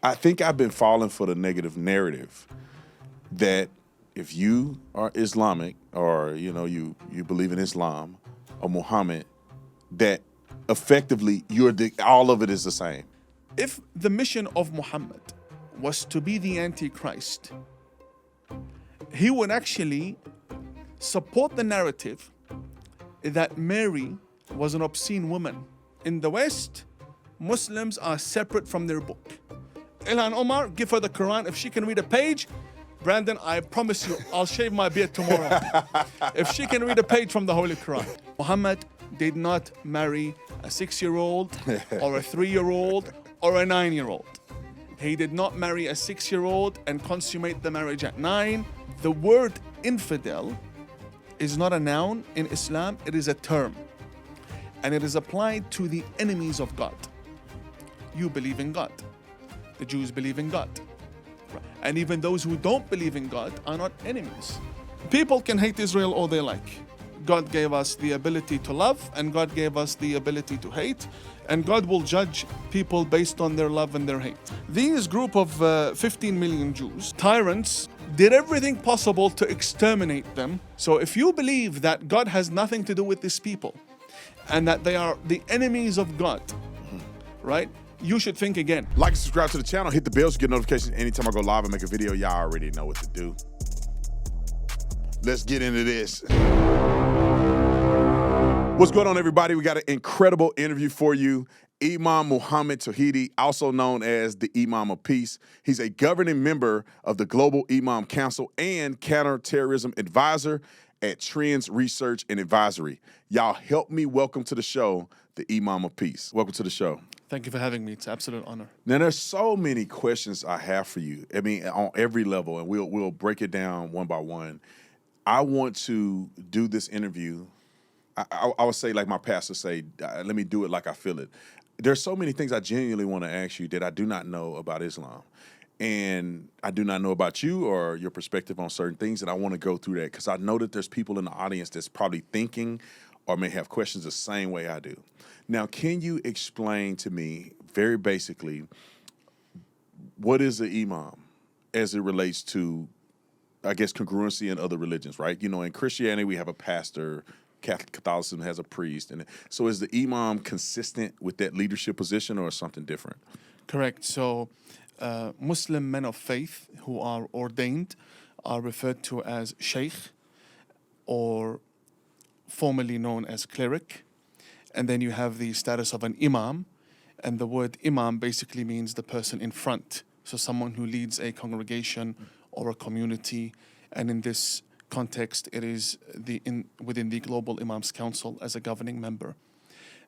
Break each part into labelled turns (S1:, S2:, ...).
S1: I think I've been falling for the negative narrative that if you are Islamic or, you believe in Islam or Muhammad, that effectively all of it is the same.
S2: If the mission of Muhammad was to be the Antichrist, he would actually support the narrative that Mary was an obscene woman. In the West, Muslims are separate from their book. Ilhan Omar, give her the Quran. If she can read a page, Brandon, I promise you, I'll shave my beard tomorrow. If she can read a page from the Holy Quran. Muhammad did not marry a 6-year-old or a 3-year-old or a 9-year-old. He did not marry a 6-year-old and consummate the marriage at 9. The word infidel is not a noun in Islam, it is a term. And it is applied to the enemies of God. You believe in God. The Jews believe in God. And even those who don't believe in God are not enemies. People can hate Israel all they like. God gave us the ability to love, and God gave us the ability to hate, and God will judge people based on their love and their hate. These group of 15 million Jews, tyrants, did everything possible to exterminate them. So if you believe that God has nothing to do with these people, and that they are the enemies of God, right? You should think again.
S1: Like and subscribe to the channel, hit the bell to get notifications anytime I go live and make a video. Y'all already know what to do. Let's get into this. What's going on, everybody? We got an incredible interview for you. Imam Mohammad Tawhidi, also known as the Imam of Peace. He's a governing member of the Global Imam Council and counterterrorism advisor at Trends Research and Advisory. Y'all help me welcome to the show the Imam of Peace. Welcome to the show.
S2: Thank you for having me. It's an absolute honor.
S1: Now, there's so many questions I have for you. I mean, on every level, and we'll break it down one by one. I want to do this interview. I would say, like my pastor say, let me do it like I feel it. There's so many things I genuinely want to ask you that I do not know about Islam. And I do not know about you or your perspective on certain things, and I want to go through that because I know that there's people in the audience that's probably thinking or may have questions the same way I do. Now, can you explain to me very basically what is an imam as it relates to, I guess, congruency in other religions, right? You know, in Christianity, we have a pastor. Catholicism has a priest. And so is the imam consistent with that leadership position or something different?
S2: Correct. So Muslim men of faith who are ordained are referred to as sheikh, or formerly known as cleric. And then you have the status of an imam. And the word imam basically means the person in front. So someone who leads a congregation or a community. And in this context, it is within the Global Imams Council as a governing member.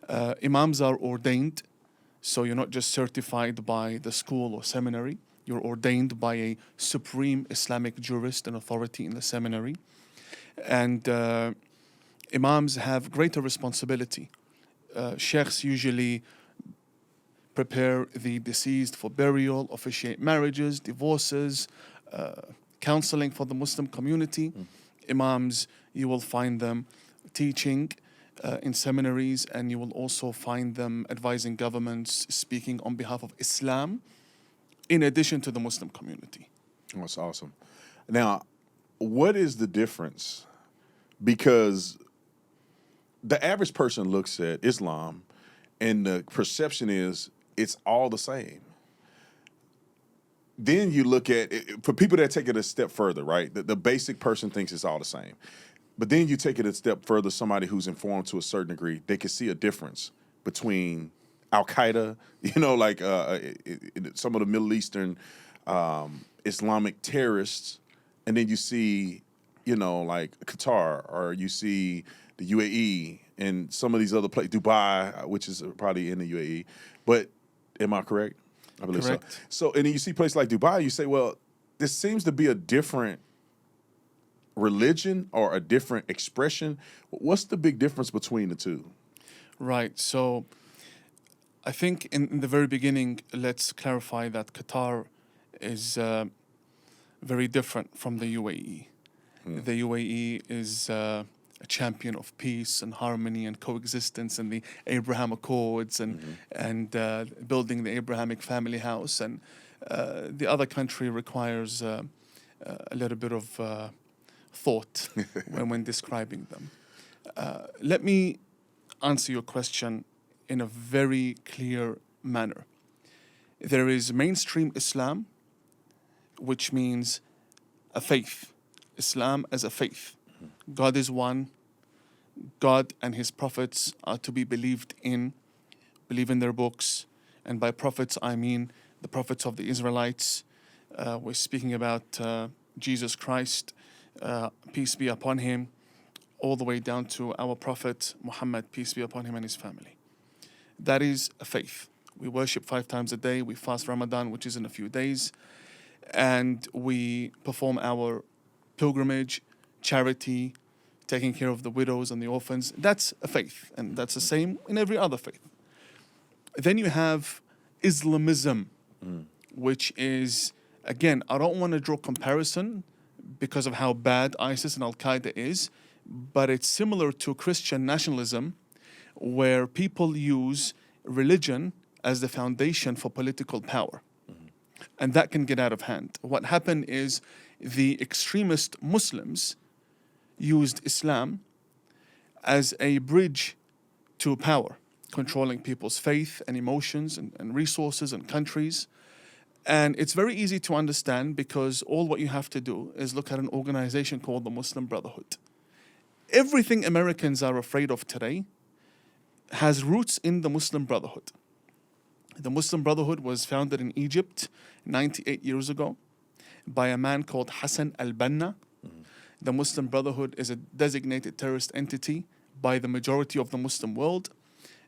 S2: Imams are ordained, so you're not just certified by the school or seminary. You're ordained by a supreme Islamic jurist and authority in the seminary. And imams have greater responsibility. Sheikhs usually prepare the deceased for burial, officiate marriages, divorces, counseling for the Muslim community. Imams, you will find them teaching in seminaries, and you will also find them advising governments, speaking on behalf of Islam, in addition to the Muslim community.
S1: That's awesome. Now, what is the difference? Because the average person looks at Islam and the perception is it's all the same. Then you look at it, for people that take it a step further, right? The basic person thinks it's all the same. But then you take it a step further, somebody who's informed to a certain degree, they can see a difference between al-Qaeda, like some of the Middle Eastern Islamic terrorists, and then you see, like Qatar, or you see the UAE and some of these other places, Dubai, which is probably in the UAE. But am I correct? I believe
S2: Correct.
S1: So, and then you see places like Dubai, you say, well, this seems to be a different religion or a different expression. What's the big difference between the two?
S2: Right. So I think in the very beginning, let's clarify that Qatar is very different from the UAE. The UAE is a champion of peace and harmony and coexistence and the Abraham Accords and building the Abrahamic family house. And The other country requires a little bit of thought when describing them. Let me answer your question in a very clear manner. There is mainstream Islam, which means a faith. Islam as a faith. God is one. God and his prophets are to be believed in, believe in their books. And by prophets, I mean the prophets of the Israelites. We're speaking about Jesus Christ, peace be upon him, all the way down to our prophet Muhammad, peace be upon him and his family. That is a faith. We worship 5 times a day. We fast Ramadan, which is in a few days. And we perform our pilgrimage, charity, taking care of the widows and the orphans. That's a faith. And that's the same in every other faith. Then you have Islamism, which is, again, I don't want to draw comparison because of how bad ISIS and al-Qaeda is, but it's similar to Christian nationalism, where people use religion as the foundation for political power. And that can get out of hand. What happened is the extremist Muslims used Islam as a bridge to power, controlling people's faith and emotions and resources and countries. And it's very easy to understand because all what you have to do is look at an organization called the Muslim Brotherhood. Everything Americans are afraid of today has roots in the Muslim Brotherhood. The Muslim Brotherhood was founded in Egypt 98 years ago by a man called Hassan al-Banna. The Muslim Brotherhood is a designated terrorist entity by the majority of the Muslim world.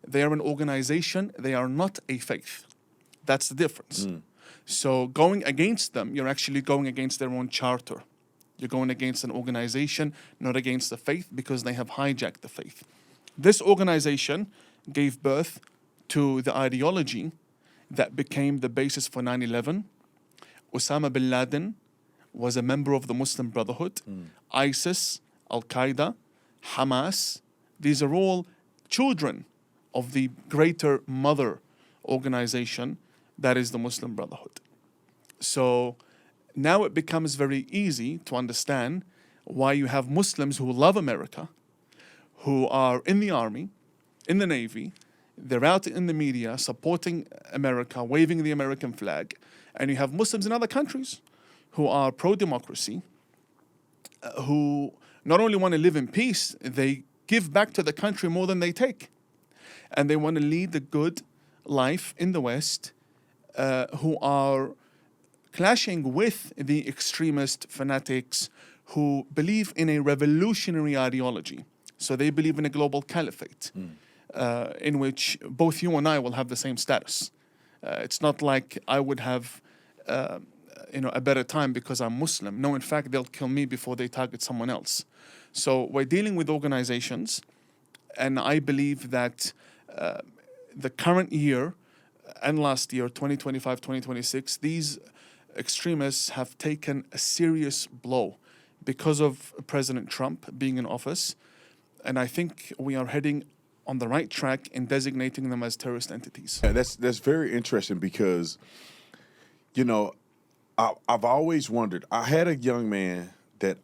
S2: They are an organization, they are not a faith. That's the difference. So going against them, you're actually going against their own charter. You're going against an organization, not against the faith, because they have hijacked the faith. This organization gave birth to the ideology that became the basis for 9/11. Osama bin Laden was a member of the Muslim Brotherhood. ISIS, al-Qaeda, Hamas, these are all children of the greater mother organization that is the Muslim Brotherhood. So now it becomes very easy to understand why you have Muslims who love America, who are in the army, in the Navy, they're out in the media supporting America, waving the American flag, and you have Muslims in other countries who are pro-democracy, who not only want to live in peace, they give back to the country more than they take. And they want to lead the good life in the West, who are clashing with the extremist fanatics who believe in a revolutionary ideology. So they believe in a global caliphate, in which both you and I will have the same status. It's not like I would have a better time because I'm Muslim. No, in fact, they'll kill me before they target someone else. So we're dealing with organizations, and I believe that the current year and last year, 2025, 2026, these extremists have taken a serious blow because of President Trump being in office. And I think we are heading on the right track in designating them as terrorist entities.
S1: Yeah, that's very interesting because, I've always wondered. I had a young man that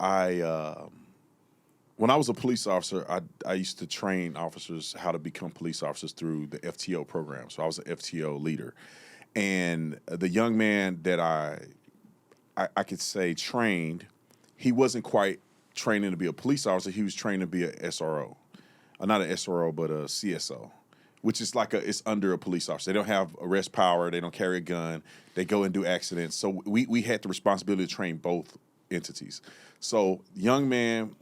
S1: when I was a police officer, I used to train officers how to become police officers through the FTO program. So I was an FTO leader. And the young man that I could say trained, he wasn't quite training to be a police officer. He was trained to be a SRO. Not an SRO, but a CSO, which is it's under a police officer. They don't have arrest power. They don't carry a gun. They go and do accidents. So we had the responsibility to train both entities. So young man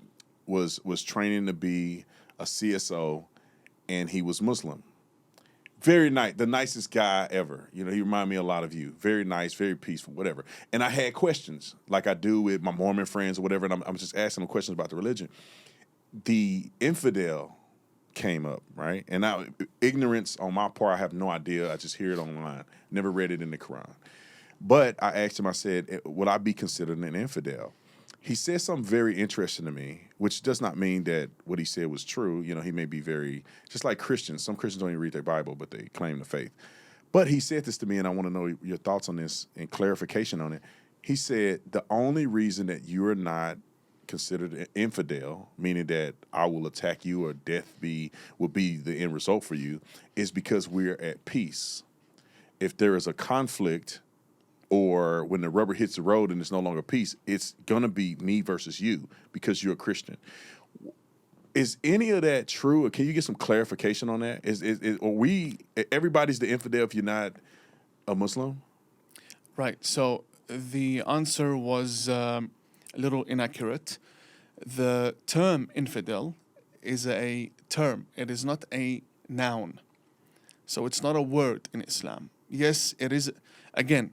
S1: was training to be a CSO, and he was Muslim. Very nice, the nicest guy ever. He reminded me a lot of you. Very nice, very peaceful, whatever. And I had questions, like I do with my Mormon friends or whatever, and I'm just asking them questions about the religion. The infidel came up, right? And now, ignorance on my part, I have no idea. I just hear it online. Never read it in the Quran. But I asked him, I said, would I be considered an infidel? He said something very interesting to me, which does not mean that what he said was true. He may be just like Christians. Some Christians don't even read their Bible, but they claim the faith. But he said this to me, and I want to know your thoughts on this and clarification on it. He said the only reason that you are not considered an infidel, meaning that I will attack you or death will be the end result for you, is because we're at peace. If there is a conflict or when the rubber hits the road and it's no longer peace, it's going to be me versus you because you're a Christian. Is any of that true? Or can you get some clarification on that? Everybody's the infidel if you're not a Muslim?
S2: Right. So the answer was a little inaccurate. The term infidel is a term. It is not a noun. So it's not a word in Islam. Yes, it is. Again,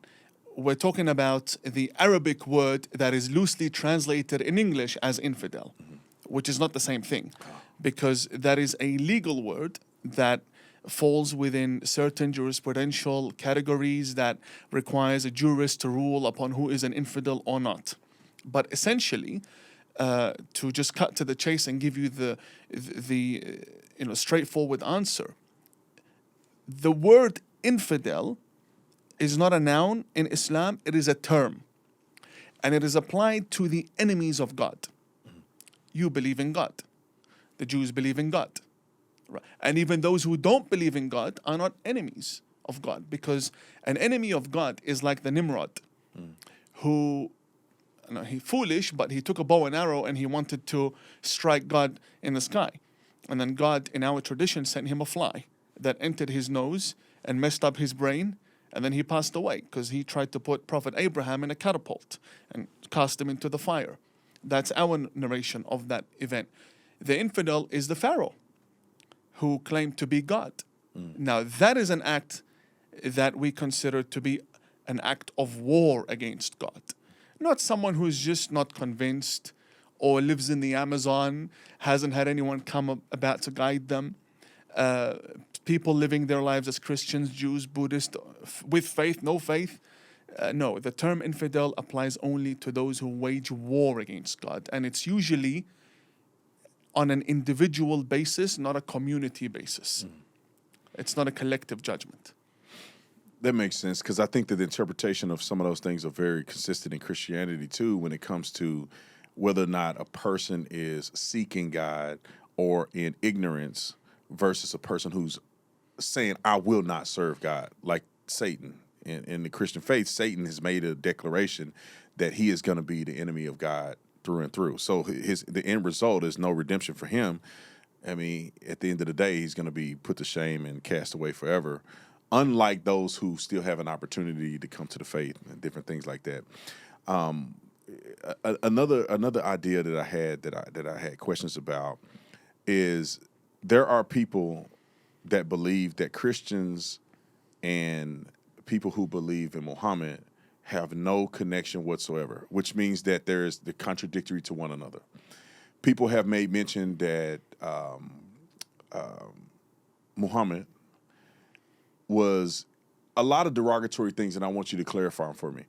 S2: we're talking about the Arabic word that is loosely translated in English as infidel, which is not the same thing, because that is a legal word that falls within certain jurisprudential categories that requires a jurist to rule upon who is an infidel or not. But essentially, to just cut to the chase and give you the straightforward answer, the word infidel is not a noun in Islam, it is a term. And it is applied to the enemies of God. You believe in God. The Jews believe in God. Right. And even those who don't believe in God are not enemies of God, because an enemy of God is like the Nimrod, who, he's foolish, but he took a bow and arrow and he wanted to strike God in the sky. And then God, in our tradition, sent him a fly that entered his nose and messed up his brain, and then he passed away because he tried to put Prophet Abraham in a catapult and cast him into the fire. That's our narration of that event. The infidel is the Pharaoh who claimed to be God. Now, that is an act that we consider to be an act of war against God. Not someone who's just not convinced or lives in the Amazon, hasn't had anyone come about to guide them. People living their lives as Christians, Jews, Buddhists, with faith, no faith. No, the term infidel applies only to those who wage war against God. And it's usually on an individual basis, not a community basis. It's not a collective judgment.
S1: That makes sense, because I think that the interpretation of some of those things are very consistent in Christianity too, when it comes to whether or not a person is seeking God or in ignorance versus a person who's saying, I will not serve God, like Satan. In the Christian faith, Satan has made a declaration that he is going to be the enemy of God through and through. So the end result is no redemption for him. I mean, at the end of the day, he's going to be put to shame and cast away forever, unlike those who still have an opportunity to come to the faith and different things like that. Another idea that I had questions about is there are people that believe that Christians and people who believe in Muhammad have no connection whatsoever, which means that they're contradictory to one another. People have made mention that Muhammad was a lot of derogatory things, and I want you to clarify them for me.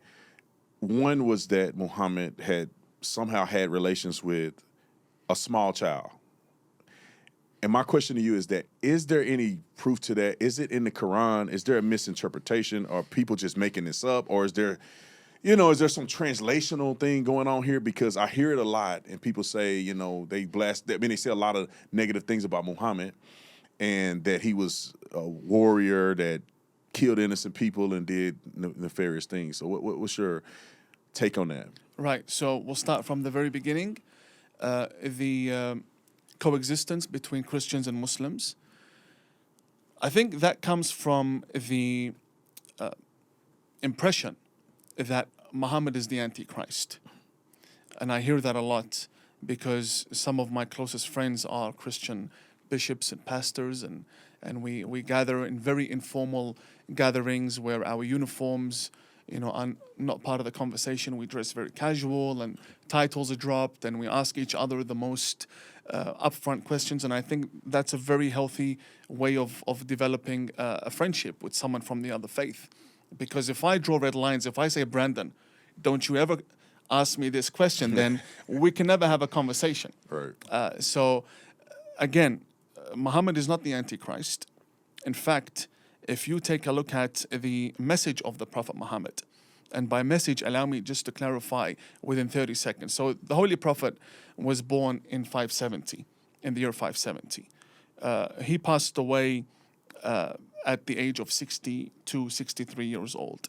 S1: One was that Muhammad had somehow had relations with a small child. And my question to you is that, is there any proof to that? Is it in the Quran? Is there a misinterpretation? Are people just making this up? Or is there some translational thing going on here? Because I hear it a lot, and people say, they say a lot of negative things about Muhammad, and that he was a warrior that killed innocent people and did nefarious things. So what's your take on that?
S2: Right. So we'll start from the very beginning. The coexistence between Christians and Muslims. I think that comes from the impression that Muhammad is the Antichrist. And I hear that a lot because some of my closest friends are Christian bishops and pastors, and we gather in very informal gatherings where our uniforms are not part of the conversation. We dress very casual and titles are dropped, and we ask each other the most upfront questions. And I think that's a very healthy way of developing a friendship with someone from the other faith. Because if I draw red lines, if I say, Brandon, don't you ever ask me this question, then we can never have a conversation.
S1: Right.
S2: So again, Muhammad is not the Antichrist. In fact, if you take a look at the message of the Prophet Muhammad, and by message, allow me just to clarify within 30 seconds. So the Holy Prophet was born in 570, in the year 570. He passed away at the age of 62, 63 years old.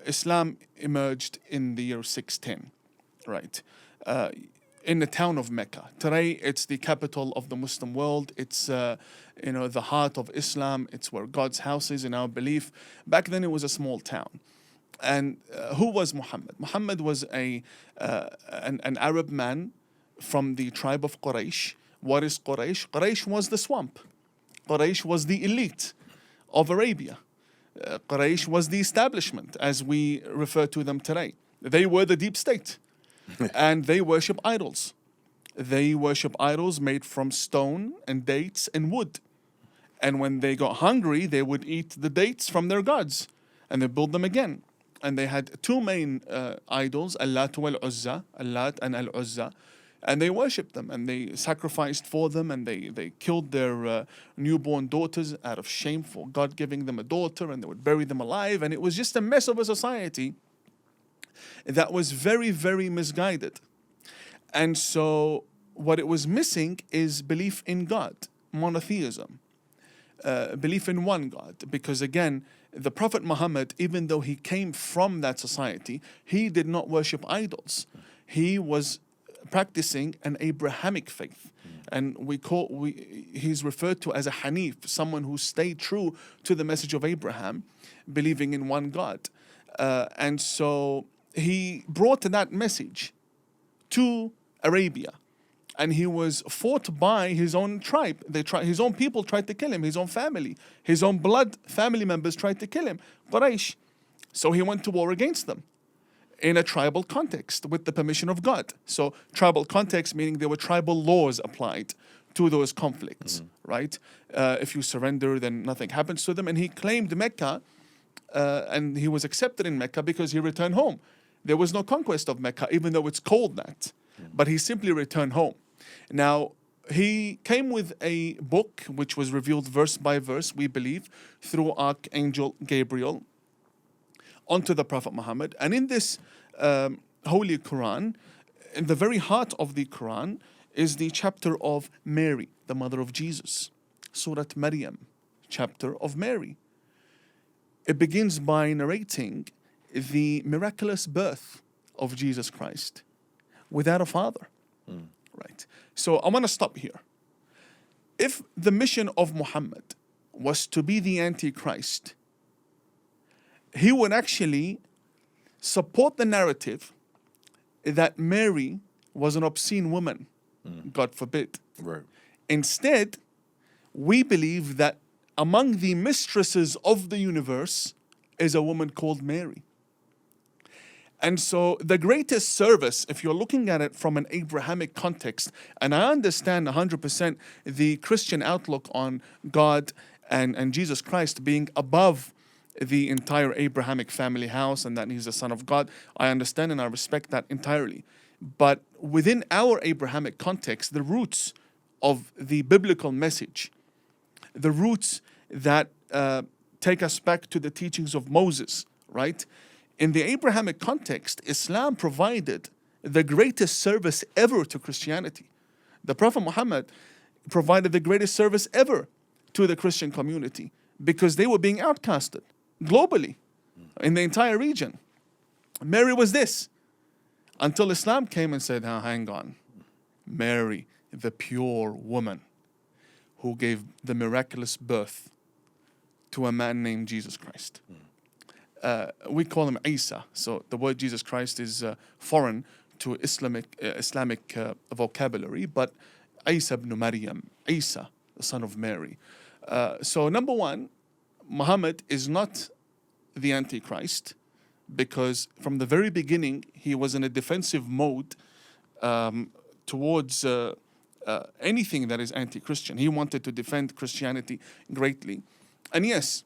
S2: Islam emerged in the year 610, right? In the town of Mecca. Today, it's the capital of the Muslim world. It's the heart of Islam. It's where God's house is in our belief. Back then, it was a small town. And who was Muhammad? Muhammad was an Arab man from the tribe of Quraysh. What is Quraysh? Quraysh was the swamp. Quraysh was the elite of Arabia. Quraysh was the establishment, as we refer to them today. They were the deep state. And they worship idols. They worship idols made from stone and dates and wood. And when they got hungry, they would eat the dates from their gods. And they build them again. And they had two main idols, Allat wal-Uzza, Allat and Al-Uzza. And they worshipped them, and they sacrificed for them, and they killed their newborn daughters out of shame for God giving them a daughter, and they would bury them alive. And it was just a mess of a society that was very, very misguided. And so what it was missing is belief in God, monotheism, belief in one God. Because again, the Prophet Muhammad, even though he came from that society, he did not worship idols. He was practicing an Abrahamic faith. And he's referred to as a Hanif, someone who stayed true to the message of Abraham, believing in one God. And so he brought that message to Arabia. And he was fought by his own tribe. His own people tried to kill him, his own family. His own blood family members tried to kill him, Quraysh. So he went to war against them in a tribal context with the permission of God. So tribal context meaning there were tribal laws applied to those conflicts, right? If you surrender, then nothing happens to them. And he claimed Mecca, and he was accepted in Mecca because he returned home. There was no conquest of Mecca, even though it's called that. But he simply returned home. Now, he came with a book which was revealed verse by verse, we believe, through Archangel Gabriel onto the Prophet Muhammad. And in this Holy Quran, in the very heart of the Quran, is the chapter of Mary, the mother of Jesus. Surah Maryam, chapter of Mary. It begins by narrating the miraculous birth of Jesus Christ without a father. Right. So I want to stop here. If the mission of Muhammad was to be the Antichrist, he would actually support the narrative that Mary was an obscene woman. God forbid.
S1: Right.
S2: Instead, we believe that among the mistresses of the universe is a woman called Mary. And so the greatest service, if you're looking at it from an Abrahamic context, and I understand 100% the Christian outlook on God and Jesus Christ being above the entire Abrahamic family house and that he's the son of God, I understand and I respect that entirely. But within our Abrahamic context, the roots of the biblical message, the roots that take us back to the teachings of Moses, right? In the Abrahamic context, Islam provided the greatest service ever to Christianity. The Prophet Muhammad provided the greatest service ever to the Christian community because they were being outcasted globally in the entire region. Mary was this until Islam came and said, hang on. Mary, the pure woman who gave the miraculous birth to a man named Jesus Christ. We call him Aisha. So the word Jesus Christ is foreign to Islamic vocabulary, but Isa ibn Maryam, Isa, the son of Mary. So number one, Muhammad is not the Antichrist because from the very beginning he was in a defensive mode towards anything that is anti-Christian. He wanted to defend Christianity greatly. And yes,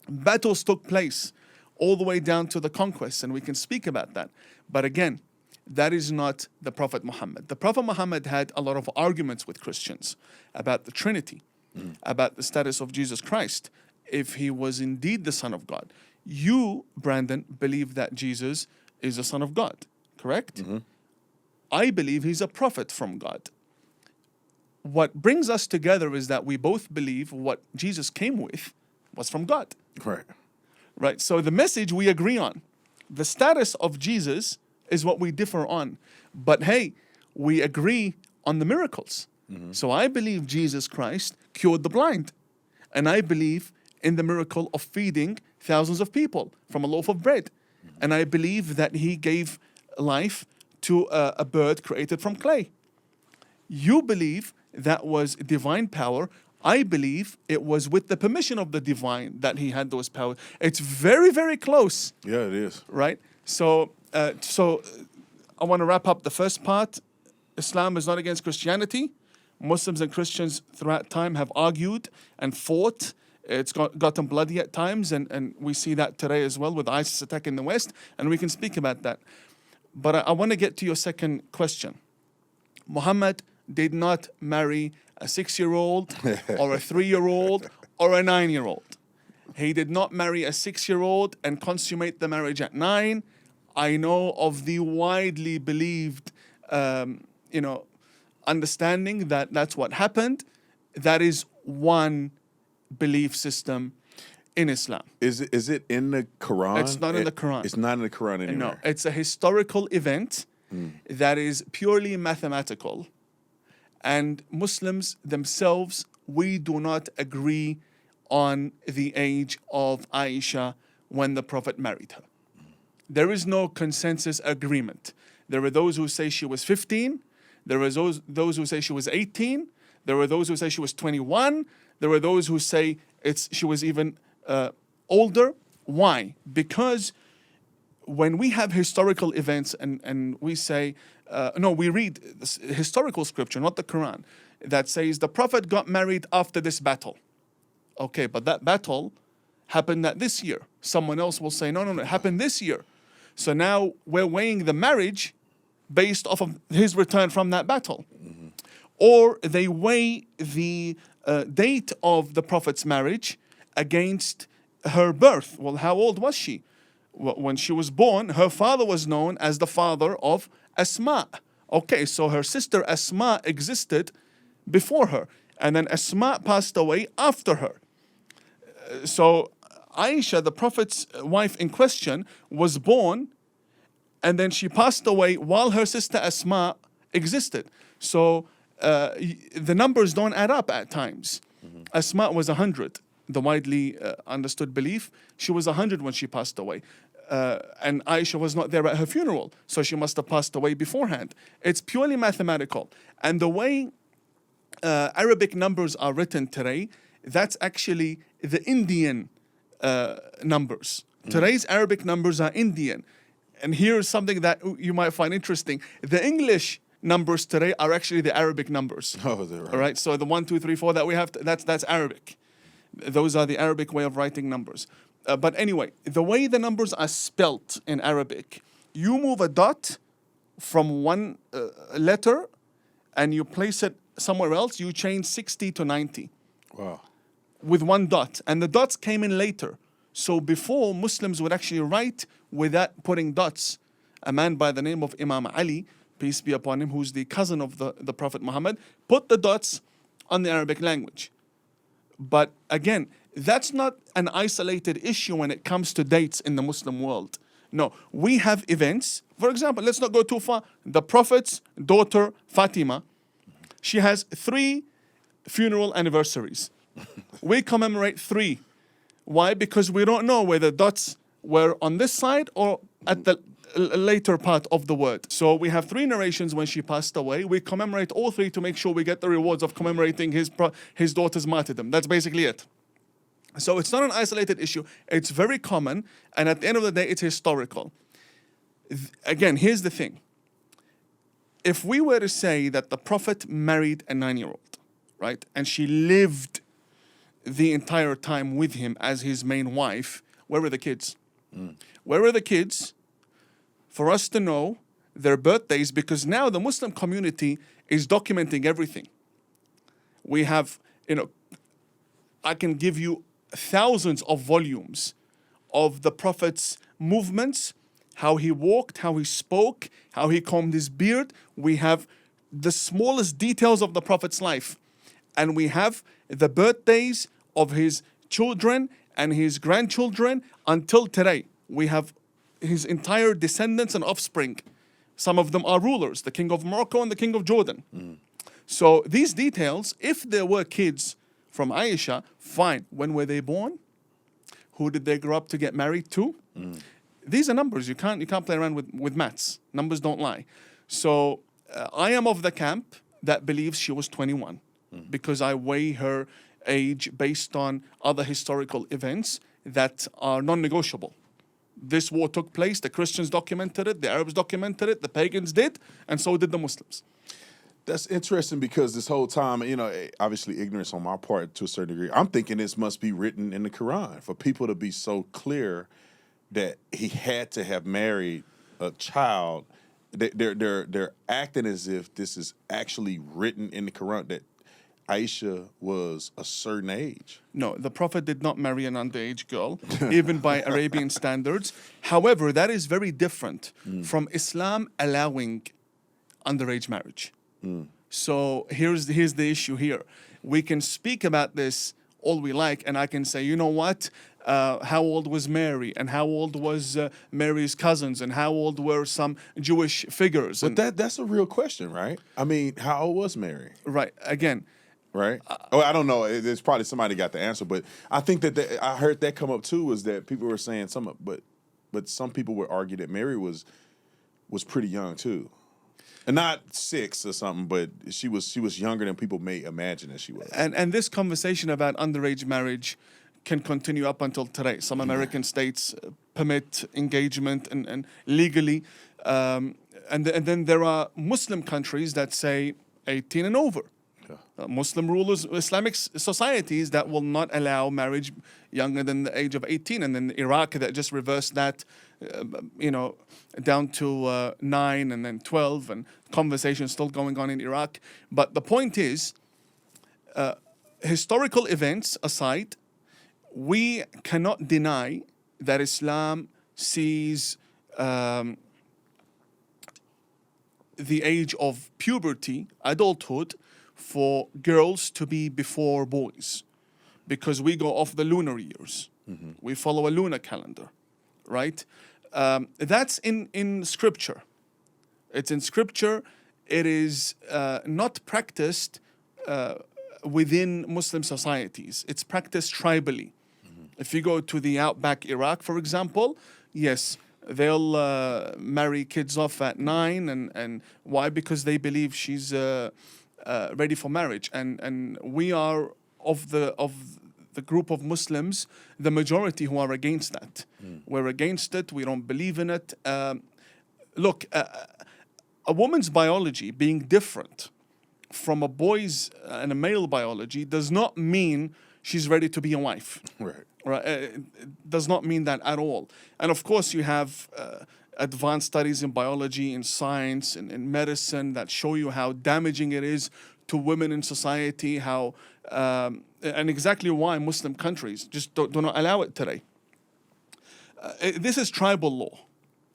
S2: battles took place all the way down to the conquest, and we can speak about that. But again, that is not the Prophet Muhammad. The Prophet Muhammad had a lot of arguments with Christians about the Trinity, about the status of Jesus Christ. if he was indeed the Son of God. You, Brandon, believe that Jesus is the Son of God, correct? I believe he's a prophet from God. What brings us together is that we both believe what Jesus came with was from God.
S1: Right.
S2: Right? So the message we agree on. The status of Jesus is what we differ on. But hey, we agree on the miracles. So I believe Jesus Christ cured the blind. And I believe in the miracle of feeding thousands of people from a loaf of bread. And I believe that he gave life to a bird created from clay. You believe that was divine power. I believe it was with the permission of the divine that he had those powers. It's very, very close.
S1: Yeah, it is.
S2: Right? So I want to wrap up the first part. Islam is not against Christianity. Muslims and Christians throughout time have argued and fought. It's gotten bloody at times, and we see that today as well with ISIS attack in the West, and we can speak about that. But I want to get to your second question. Muhammad did not marry a 6-year-old or a 3-year-old or a 9-year-old. He did not marry a 6-year-old and consummate the marriage at 9. I know of the widely believed, understanding that that's what happened. That is one belief system in Islam.
S1: Is it in the Quran?
S2: It's not in the Quran.
S1: It's not in the Quran anymore.
S2: No, it's a historical event that is purely mathematical. And Muslims themselves, we do not agree on the age of Aisha when the Prophet married her. There is no consensus agreement. There are those who say she was 15. There are those who say she was 18. There are those who say she was 21. There are those who say she was even older. Why? Because when we have historical events and we say, we read historical scripture, not the Quran, that says the Prophet got married after this battle. Okay, but that battle happened this year. Someone else will say, no, it happened this year. So now we're weighing the marriage based off of his return from that battle. Or they weigh the date of the Prophet's marriage against her birth. Well, how old was she? When she was born, her father was known as the father of Asma. Okay, so her sister Asma existed before her. And then Asma passed away after her. So Aisha, the Prophet's wife in question, was born and then she passed away while her sister Asma existed. So the numbers don't add up at times. Asma was 100, the widely understood belief. She was 100 when she passed away. And Aisha was not there at her funeral, so she must have passed away beforehand. It's purely mathematical. And the way Arabic numbers are written today, that's actually the Indian numbers. Today's Arabic numbers are Indian. And here's something that you might find interesting. The English numbers today are actually the Arabic numbers.
S1: Oh, is that right?
S2: All right, so the 1, 2, 3, 4 that we have, that's Arabic. Those are the Arabic way of writing numbers. But anyway, the way the numbers are spelt in Arabic, you move a dot from one letter and you place it somewhere else, you change 60 to 90.
S1: Wow.
S2: With one dot. And the dots came in later. So before, Muslims would actually write without putting dots. A man by the name of Imam Ali, peace be upon him, who's the cousin of the Prophet Muhammad, put the dots on the Arabic language. But again, that's not an isolated issue when it comes to dates in the Muslim world. No, we have events. For example, let's not go too far. The Prophet's daughter, Fatima, she has 3 funeral anniversaries. We commemorate 3. Why? Because we don't know whether dots were on this side or at the later part of the word. So we have 3 narrations when she passed away. We commemorate all 3 to make sure we get the rewards of commemorating his daughter's martyrdom. That's basically it. So it's not an isolated issue. It's very common, and at the end of the day, it's historical. Again, here's the thing. If we were to say that the Prophet married a 9-year-old, right, and she lived the entire time with him as his main wife, where were the kids? Where were the kids for us to know their birthdays? Because now the Muslim community is documenting everything. We have, I can give you thousands of volumes of the Prophet's movements, how he walked, how he spoke, how he combed his beard. We have the smallest details of the Prophet's life. And we have the birthdays of his children and his grandchildren until today. We have his entire descendants and offspring. Some of them are rulers, the king of Morocco and the king of Jordan. So these details, if there were kids from Aisha, fine. When were they born? Who did they grow up to get married to? These are numbers. You can't play around with maths. Numbers don't lie. So I am of the camp that believes she was 21 because I weigh her age based on other historical events that are non-negotiable. This war took place, the Christians documented it, the Arabs documented it, the pagans did, and so did the Muslims.
S1: That's interesting because this whole time, obviously ignorance on my part to a certain degree. I'm thinking this must be written in the Quran for people to be so clear that he had to have married a child. They're acting as if this is actually written in the Quran that Aisha was a certain age.
S2: No, the Prophet did not marry an underage girl, even by Arabian standards. However, that is very different from Islam allowing underage marriage. So here's the issue here. We can speak about this all we like, and I can say, you know what? How old was Mary, and how old was Mary's cousins, and how old were some Jewish figures?
S1: But that's a real question, right? I mean, how old was Mary?
S2: Right. Again.
S1: Right. I don't know. There's probably somebody got the answer, but I think that I heard that come up too. Was that people were saying but some people would argue that Mary was pretty young too, and not 6 or something, but she was younger than people may imagine that she was.
S2: And this conversation about underage marriage can continue up until today. Some American states permit engagement and legally, and then there are Muslim countries that say 18 and over. Muslim rulers, Islamic societies that will not allow marriage younger than the age of 18, and then Iraq that just reversed that, down to 9 and then 12, and conversations still going on in Iraq. But the point is, historical events aside, we cannot deny that Islam sees the age of puberty, adulthood, for girls to be before boys, because we go off the lunar years. We follow a lunar calendar, right? That's in scripture. It's in scripture. It is not practiced within Muslim societies. It's practiced tribally. If you go to the outback Iraq, for example, yes, they'll marry kids off at 9, and why? Because they believe she's ready for marriage, and we are of the group of Muslims, the majority who are against that. We're against it. We don't believe in it. Look, a woman's biology being different from a boy's and a male biology does not mean she's ready to be a wife. Right. It does not mean that at all. And of course, you have advanced studies in biology, in science, in medicine that show you how damaging it is to women in society, how and exactly why Muslim countries just do not allow it today. This is tribal law.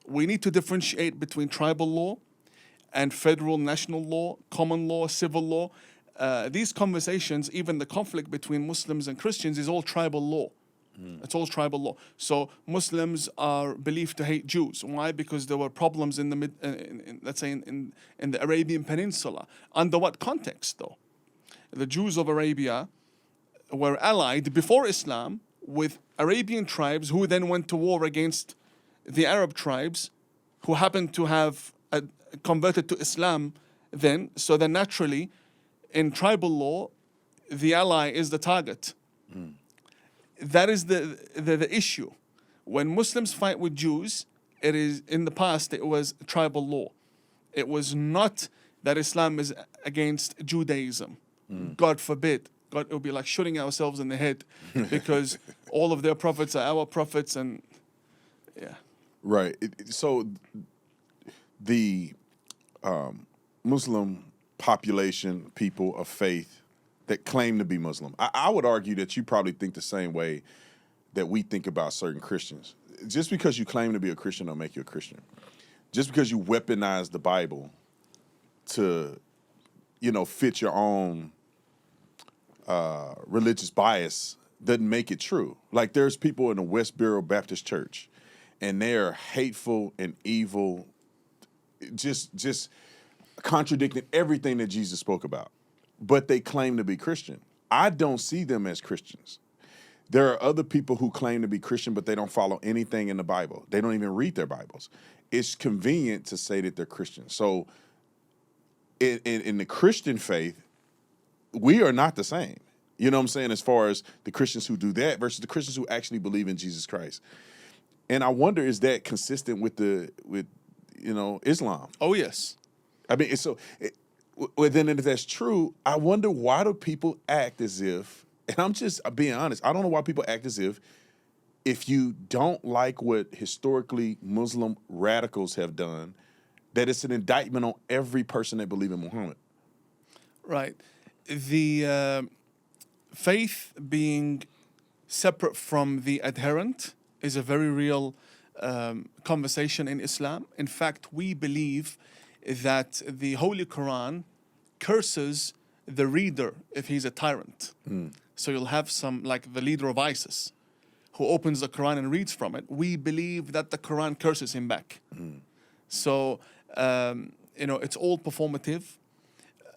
S2: We need to differentiate between tribal law and federal national law, common law, civil law. These conversations, even the conflict between Muslims and Christians, is all tribal law. It's all tribal law. So Muslims are believed to hate Jews. Why? Because there were problems in the let's say in the Arabian Peninsula. Under what context, though? The Jews of Arabia were allied before Islam with Arabian tribes who then went to war against the Arab tribes, who happened to have converted to Islam then. So then naturally, in tribal law, the ally is the target. That is the issue. When Muslims fight with Jews, it is, in the past, it was tribal law. It was not that Islam is against Judaism. God forbid. God, it would be like shooting ourselves in the head because all of their prophets are our prophets, and yeah.
S1: Right. So the Muslim population, people of faith, that claim to be Muslim. I would argue that you probably think the same way that we think about certain Christians. Just because you claim to be a Christian don't make you a Christian. Just because you weaponize the Bible to, fit your own religious bias doesn't make it true. Like there's people in the Westboro Baptist Church, and they're hateful and evil, just contradicting everything that Jesus spoke about. But they claim to be Christian. I don't see them as Christians. There are other people who claim to be Christian, but they don't follow anything in the Bible. They don't even read their Bibles. It's convenient to say that they're Christian. So in the Christian faith, we are not the same. You know what I'm saying? As far as the Christians who do that versus the Christians who actually believe in Jesus Christ. And I wonder, is that consistent with Islam?
S2: Oh, yes.
S1: I mean, then if that's true, I wonder why do people act as if, and I'm just being honest, I don't know why people act as if you don't like what historically Muslim radicals have done, that it's an indictment on every person that believes in Muhammad.
S2: Right. The faith being separate from the adherent is a very real conversation in Islam. In fact, we believe that the Holy Quran curses the reader if he's a tyrant. So you'll have some, like the leader of ISIS, who opens the Quran and reads from it. We believe that the Quran curses him back. So, it's all performative,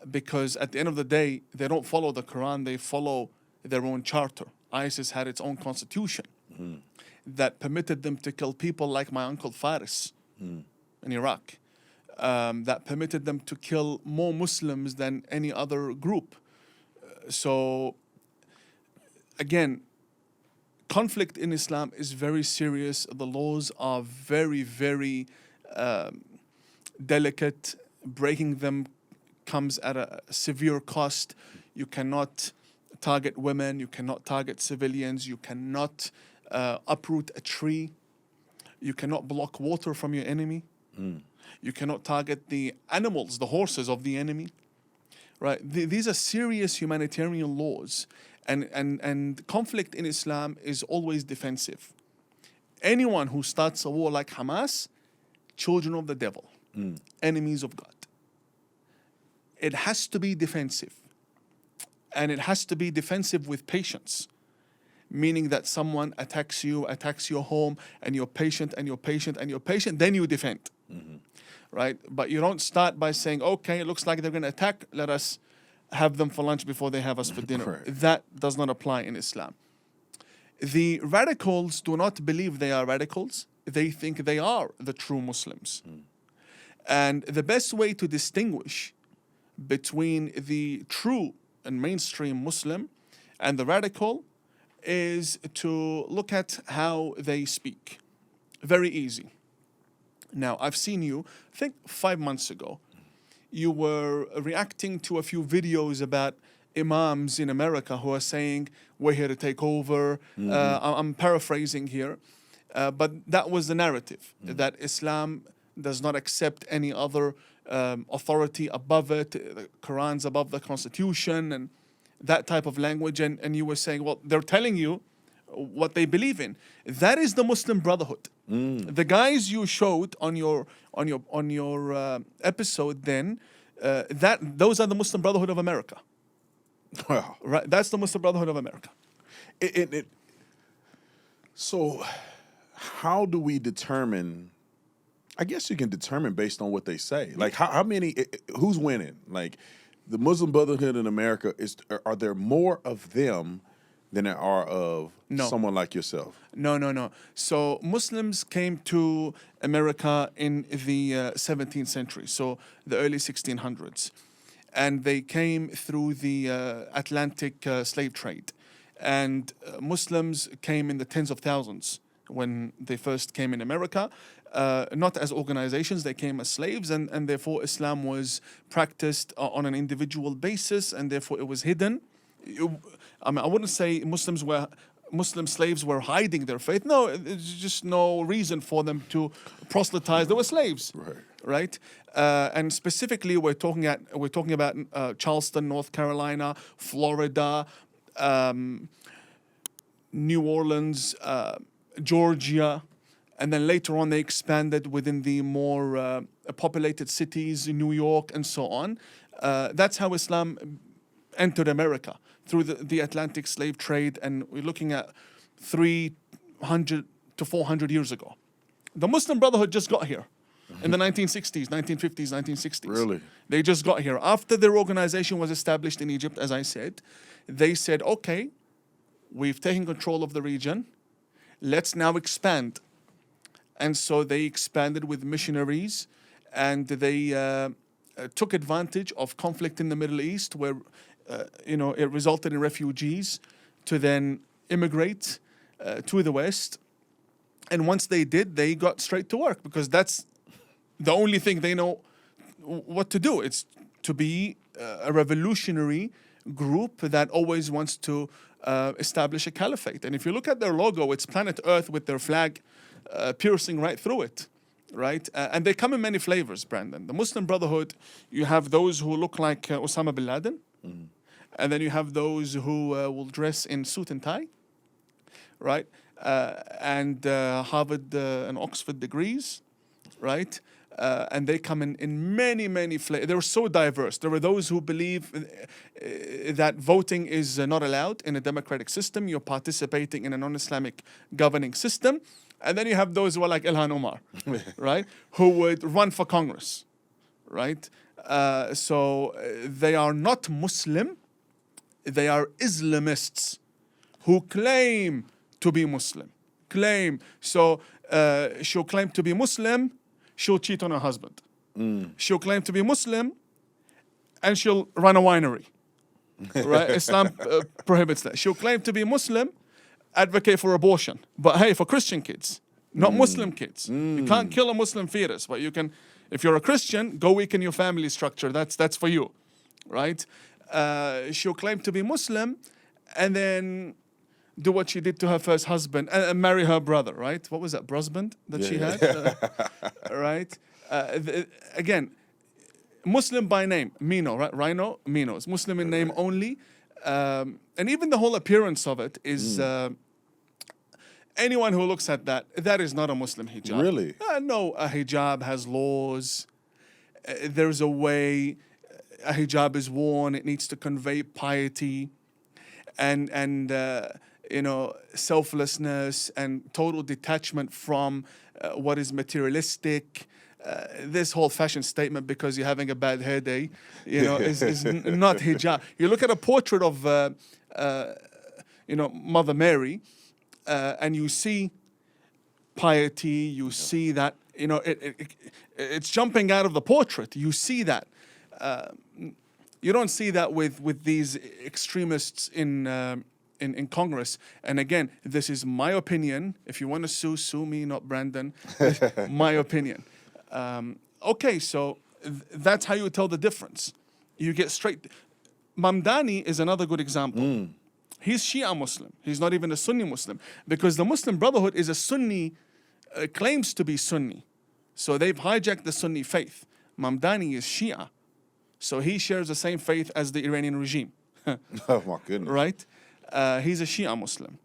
S2: because at the end of the day, they don't follow the Quran, they follow their own charter. ISIS had its own constitution that permitted them to kill people like my uncle Faris in Iraq, that permitted them to kill more Muslims than any other group. So, again, conflict in Islam is very serious. The laws are very, very delicate. Breaking them comes at a severe cost. You cannot target women, you cannot target civilians, you cannot uproot a tree, you cannot block water from your enemy, you cannot target the animals, the horses of the enemy. Right? These are serious humanitarian laws, and conflict in Islam is always defensive. Anyone who starts a war like Hamas, children of the devil, enemies of God. It has to be defensive. And it has to be defensive with patience, meaning that someone attacks you, attacks your home, and you're patient, and you're patient, and you're patient, then you defend. Right? But you don't start by saying, okay, it looks like they're going to attack, let us have them for lunch before they have us for dinner.
S1: Right.
S2: That does not apply in Islam. The radicals do not believe they are radicals. They think they are the true Muslims. And the best way to distinguish between the true and mainstream Muslim and the radical is to look at how they speak. Very easy. Now, I've seen you, I think 5 months ago, you were reacting to a few videos about imams in America who are saying, we're here to take over. I'm paraphrasing here. But that was the narrative, that Islam does not accept any other authority above it. The Quran's above the Constitution and that type of language. And you were saying, well, they're telling you what they believe in. That is the Muslim Brotherhood. The guys you showed on your episode then, those are the Muslim Brotherhood of America.
S1: Wow.
S2: Right? That's the Muslim Brotherhood of America.
S1: So how do we determine? I guess you can determine based on what they say. Like how many? Who's winning? Like the Muslim Brotherhood in America, are there more of them than there are of someone like yourself?
S2: No. So Muslims came to America in the 17th century, so the early 1600s. And they came through the Atlantic slave trade. And Muslims came in the tens of thousands when they first came in America. Not as organizations, they came as slaves, and therefore Islam was practiced on an individual basis, and therefore it was hidden. I wouldn't say Muslims were Muslim slaves were hiding their faith. No, there's just no reason for them to proselytize. They were slaves, right? And specifically, we're talking about Charleston, North Carolina, Florida, New Orleans, Georgia, and then later on they expanded within the more populated cities, New York, and so on. That's how Islam entered America, through the Atlantic slave trade, and we're looking at 300 to 400 years ago. The Muslim Brotherhood just got here in the 1960s, 1950s, 1960s.
S1: Really?
S2: They just got here. After their organization was established in Egypt, as I said, they said, okay, we've taken control of the region, let's now expand. And so they expanded with missionaries, and they took advantage of conflict in the Middle East, where it resulted in refugees to then immigrate to the West. And once they did, they got straight to work, because that's the only thing they know what to do. It's to be a revolutionary group that always wants to establish a caliphate. And if you look at their logo, it's planet Earth with their flag piercing right through it. Right? And they come in many flavors, Brandon. The Muslim Brotherhood, you have those who look like Osama bin Laden. Mm-hmm. And then you have those who will dress in suit and tie, right? And Harvard and Oxford degrees, right? And they come in many, many flavors. They're so diverse. There are those who believe that voting is not allowed in a democratic system. You're participating in a non-Islamic governing system. And then you have those who are like Ilhan Omar, right? Who would run for Congress, right? So they are not Muslim. They are Islamists who claim to be Muslim. So she'll claim to be Muslim, she'll cheat on her husband. She'll claim to be Muslim, and she'll run a winery. Right? Islam prohibits that. She'll claim to be Muslim, advocate for abortion, but hey, for Christian kids, not Muslim kids. You can't kill a Muslim fetus, but you can, if you're a Christian, go weaken your family structure. That's for you, right? She'll claim to be Muslim, and then do what she did to her first husband and marry her brother, right? What was that, brusband that she had? Right? Again, Muslim by name, Mino, right? Rhino, Mino. It's Muslim in name only. And even the whole appearance of it is, anyone who looks at that is not a Muslim hijab.
S1: Really?
S2: No, a hijab has laws. There's a way a hijab is worn. It needs to convey piety and selflessness and total detachment from what is materialistic. This whole fashion statement, because you're having a bad hair day, is not hijab. You look at a portrait of, Mother Mary, and you see piety. You see that, it's jumping out of the portrait. You see that. You don't see that with these extremists in Congress. And again, this is my opinion. If you want to sue me, not Brandon. My opinion. Okay, so that's how you tell the difference. You get straight. Mamdani is another good example. He's Shia Muslim. He's not even a Sunni Muslim, because the Muslim Brotherhood is a Sunni, claims to be Sunni. So they've hijacked the Sunni faith. Mamdani is Shia. So he shares the same faith as the Iranian regime.
S1: Oh my goodness.
S2: Right? He's a Shia Muslim.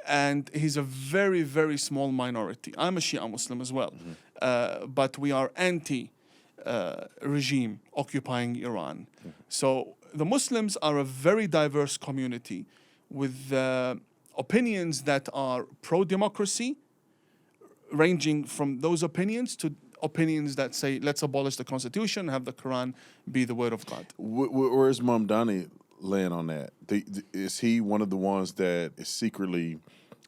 S2: And he's a very, very small minority. I'm a Shia Muslim as well. But we are anti-regime occupying Iran. So the Muslims are a very diverse community with opinions that are pro-democracy, ranging from those opinions to opinions that say, let's abolish the Constitution, have the Quran be the word of God.
S1: Where's Mamdani laying on that? Is he one of the ones that is secretly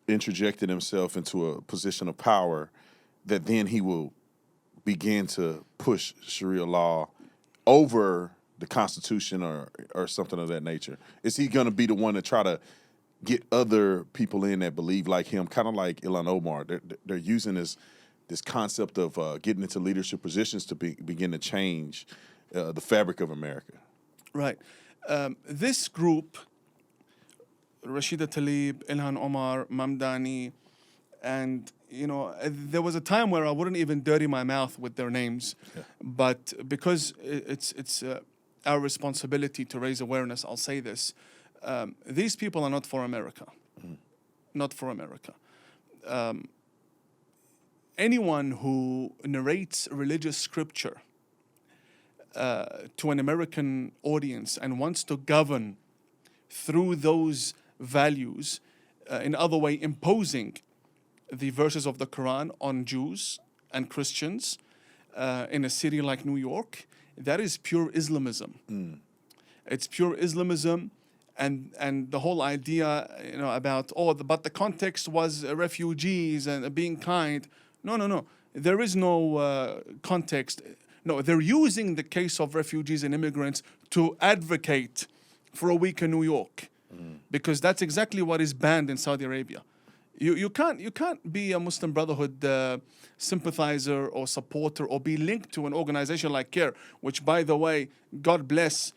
S1: interjecting himself into a position of power that then he will begin to push Sharia law over the Constitution or something of that nature? Is he going to be the one to try to get other people in that believe like him, kind of like Ilhan Omar? They're using this concept of getting into leadership positions to begin to change the fabric of America.
S2: Right. This group Rashida Tlaib, Ilhan Omar, Mamdani, and there was a time where I wouldn't even dirty my mouth with their names, but because it's our responsibility to raise awareness, I'll say this: these people are not for America, not for America. Anyone who narrates religious scripture to an American audience and wants to govern through those values, in other way imposing the verses of the Quran on Jews and Christians in a city like New York, that is pure Islamism. It's pure Islamism, and the whole idea, about but the context was refugees and being kind. No. There is no context. No, they're using the case of refugees and immigrants to advocate for a week in New York, because that's exactly what is banned in Saudi Arabia. You can't be a Muslim Brotherhood sympathizer or supporter or be linked to an organization like CARE, which, by the way, God bless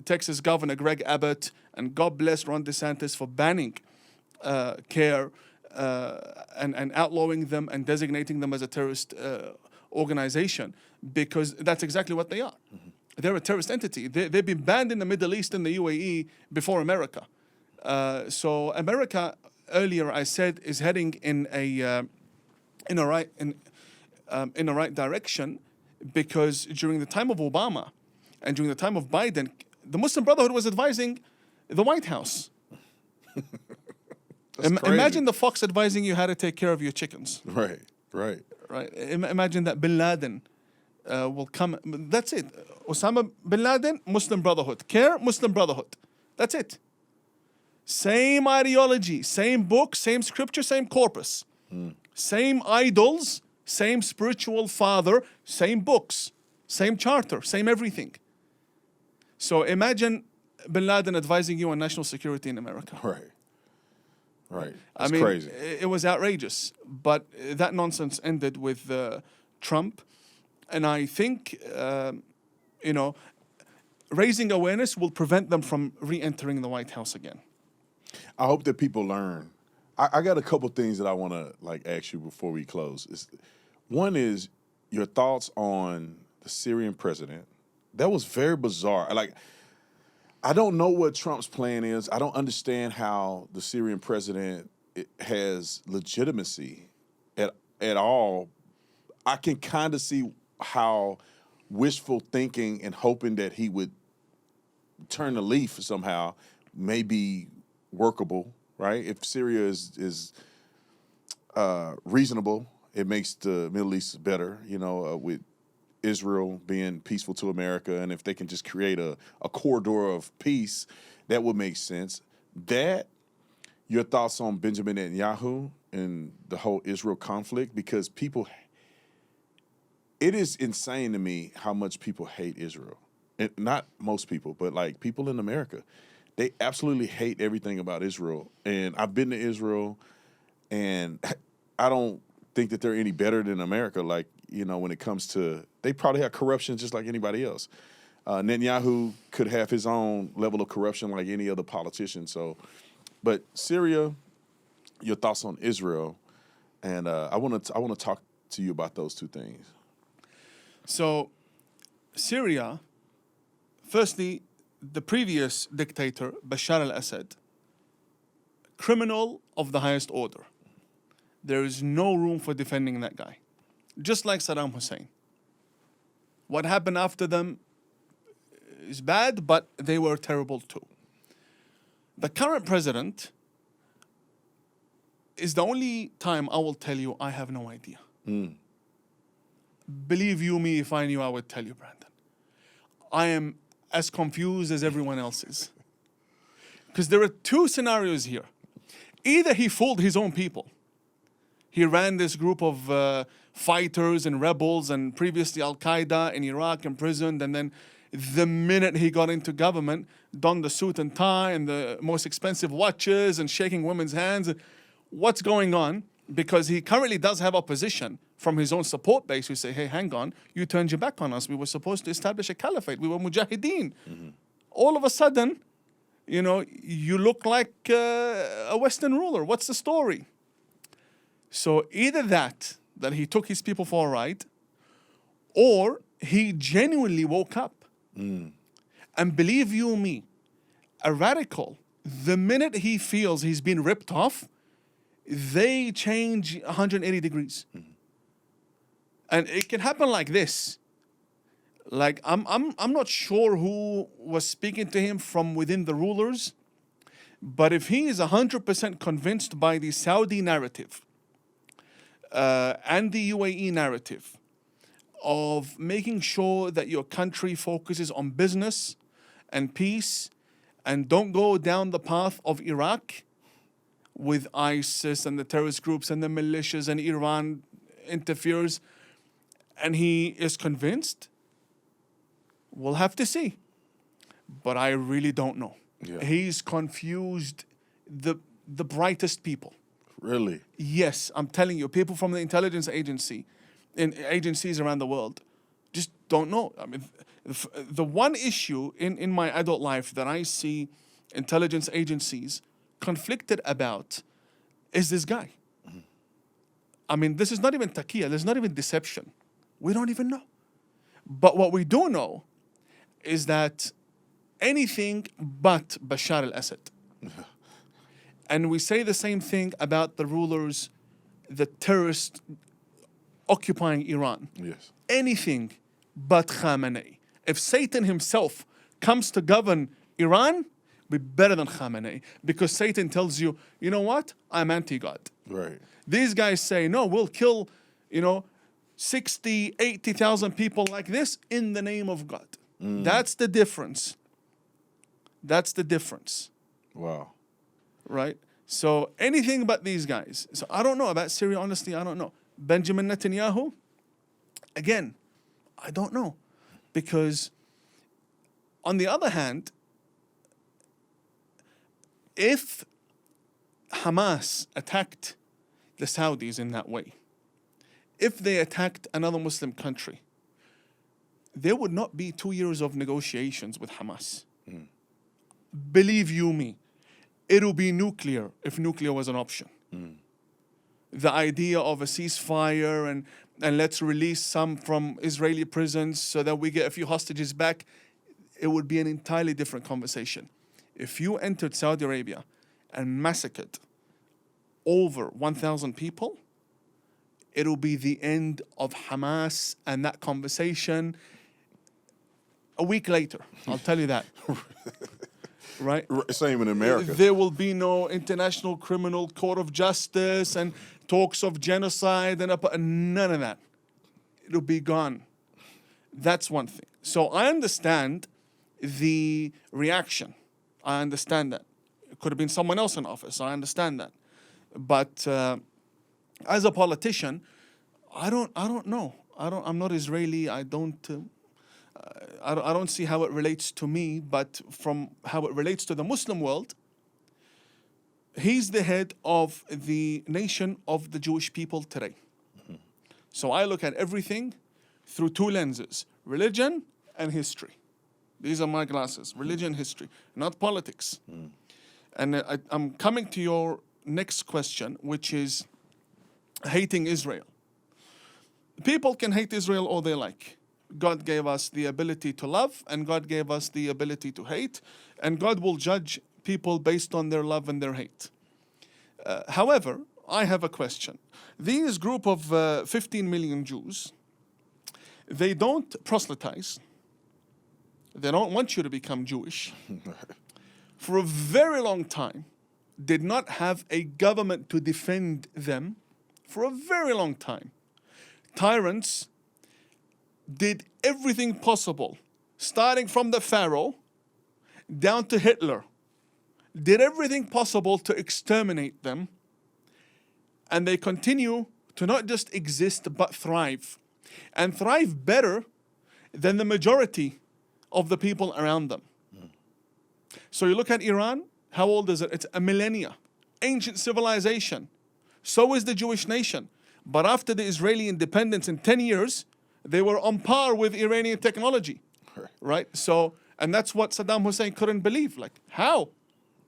S2: Texas Governor Greg Abbott and God bless Ron DeSantis for banning CARE and outlawing them and designating them as a terrorist organization, because that's exactly what they are. They're a terrorist entity. They've been banned in the Middle East and the UAE before America. So America, earlier I said, is heading in a right direction, because during the time of Obama and during the time of Biden, the Muslim Brotherhood was advising the White House. Imagine the fox advising you how to take care of your chickens.
S1: Right.
S2: Imagine that Bin Laden will come. That's it. Osama Bin Laden, Muslim Brotherhood. CARE, Muslim Brotherhood. That's it. Same ideology, same book, same scripture, same corpus. Same idols, same spiritual father, same books, same charter, same everything. So imagine Bin Laden advising you on national security in America.
S1: Right. That's crazy.
S2: It was outrageous. But that nonsense ended with Trump. And I think, raising awareness will prevent them from re-entering the White House again.
S1: I hope that people learn. I got a couple things that I want to ask you before we close. One is your thoughts on the Syrian president. That was very bizarre. I don't know what Trump's plan is. I don't understand how the Syrian president has legitimacy at all. I can kind of see how wishful thinking and hoping that he would turn the leaf somehow may be workable, right? If Syria is reasonable, it makes the Middle East better, with Israel being peaceful to America, and if they can just create a corridor of peace, that would make sense. Your thoughts on Benjamin Netanyahu and the whole Israel conflict, because it is insane to me how much people hate Israel. And not most people, but people in America. They absolutely hate everything about Israel. And I've been to Israel, and I don't think that they're any better than America. When it comes to, they probably have corruption just like anybody else. Netanyahu could have his own level of corruption like any other politician. But Syria, your thoughts on Israel, and I want to talk to you about those two things.
S2: So, Syria, firstly, the previous dictator, Bashar al-Assad, criminal of the highest order. There is no room for defending that guy. Just like Saddam Hussein. What happened after them is bad, but they were terrible too. The current president is the only time I will tell you I have no idea. Believe you me, if I knew, I would tell you, Brandon. I am as confused as everyone else is. Because there are two scenarios here. Either he fooled his own people. He ran this group of fighters and rebels and previously al-Qaeda in Iraq, imprisoned, and then the minute he got into government, donned the suit and tie and the most expensive watches and shaking women's hands. What's going on? Because he currently does have opposition from his own support base who say, hey, hang on, you turned your back on us. We were supposed to establish a caliphate. We were mujahideen. All of a sudden, you look like a Western ruler. What's the story? So either that he took his people for a ride, or he genuinely woke up. And believe you me, a radical, the minute he feels he's been ripped off, they change 180 degrees. And it can happen like this. Like I'm not sure who was speaking to him from within the rulers, but if he is 100% convinced by the Saudi narrative and the UAE narrative of making sure that your country focuses on business and peace and don't go down the path of Iraq with ISIS and the terrorist groups and the militias and Iran interferes, and he is convinced, we'll have to see. But I really don't know.
S1: Yeah.
S2: He's confused the brightest people.
S1: Really?
S2: Yes, I'm telling you, people from the intelligence agencies around the world just don't know. I mean, the one issue in my adult life that I see intelligence agencies conflicted about is this guy. I mean, this is not even taqiyya, there's not even deception. We don't even know. But what we do know is that anything but Bashar al-Assad. And we say the same thing about the rulers, the terrorists occupying Iran.
S1: Yes.
S2: Anything but Khamenei. If Satan himself comes to govern Iran, be better than Khamenei. Because Satan tells you, you know what? I'm anti-God.
S1: Right.
S2: These guys say, no, we'll kill, 60, 80,000 people like this in the name of God. That's the difference. That's the difference.
S1: Wow.
S2: Right? So anything but these guys. So I don't know about Syria, honestly, I don't know. Benjamin Netanyahu, again, I don't know. Because on the other hand, if Hamas attacked the Saudis in that way, if they attacked another Muslim country, there would not be 2 years of negotiations with Hamas. Believe you me, it'll be nuclear if nuclear was an option. The idea of a ceasefire and let's release some from Israeli prisons so that we get a few hostages back, it would be an entirely different conversation. If you entered Saudi Arabia and massacred over 1,000 people, it'll be the end of Hamas and that conversation a week later. I'll tell you that. Right?
S1: Same in America.
S2: There will be no International Criminal Court of Justice and talks of genocide and none of that. It'll be gone. That's one thing. So I understand the reaction. I understand that. It could have been someone else in office. I understand that. But as a politician, I don't know. I'm not Israeli. I don't see how it relates to me, but from how it relates to the Muslim world, he's the head of the nation of the Jewish people today. So I look at everything through two lenses, religion and history. These are my glasses, religion, history, not politics. And I'm coming to your next question, which is hating Israel. People can hate Israel all they like. God gave us the ability to love, and God gave us the ability to hate, and God will judge people based on their love and their hate. However, I have a question. These group of 15 million Jews, they don't proselytize. They don't want you to become Jewish. For a very long time, did not have a government to defend them. For a very long time. Tyrants did everything possible, starting from the Pharaoh down to Hitler, did everything possible to exterminate them, and they continue to not just exist but thrive, and thrive better than the majority of the people around them. So you look at Iran, how old is it? It's a millennia, ancient civilization. So is the Jewish nation. But after the Israeli independence in 10 years, they were on par with Iranian technology, right? So And that's what Saddam Hussein couldn't believe. Like, how?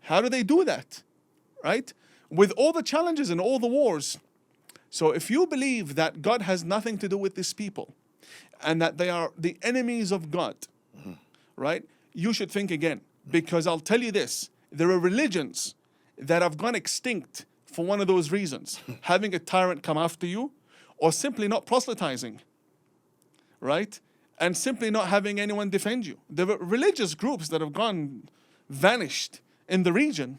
S2: How do they do that? Right? With all the challenges and all the wars. So if you believe that God has nothing to do with these people and that they are the enemies of God, right? You should think again. Because I'll tell you this, there are religions that have gone extinct for one of those reasons. Having a tyrant come after you, or simply not proselytizing, right? And simply not having anyone defend you. There were religious groups that have vanished in the region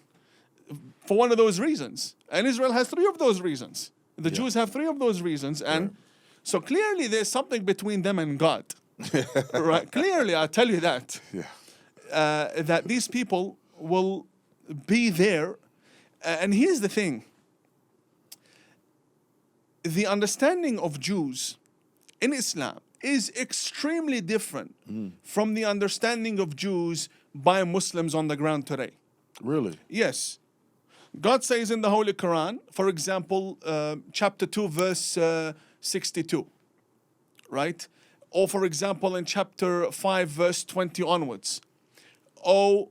S2: for one of those reasons. And Israel has 3 of those reasons. The Jews have 3 of those reasons. And so clearly there's something between them and God. Right? Clearly, I tell you that. That these people will be there. And here's the thing. The understanding of Jews in Islam is extremely different from the understanding of Jews by Muslims on the ground today.
S1: Really?
S2: Yes. God says in the Holy Quran, for example, chapter 2, verse 62, right? Or for example, in chapter 5, verse 20 onwards, O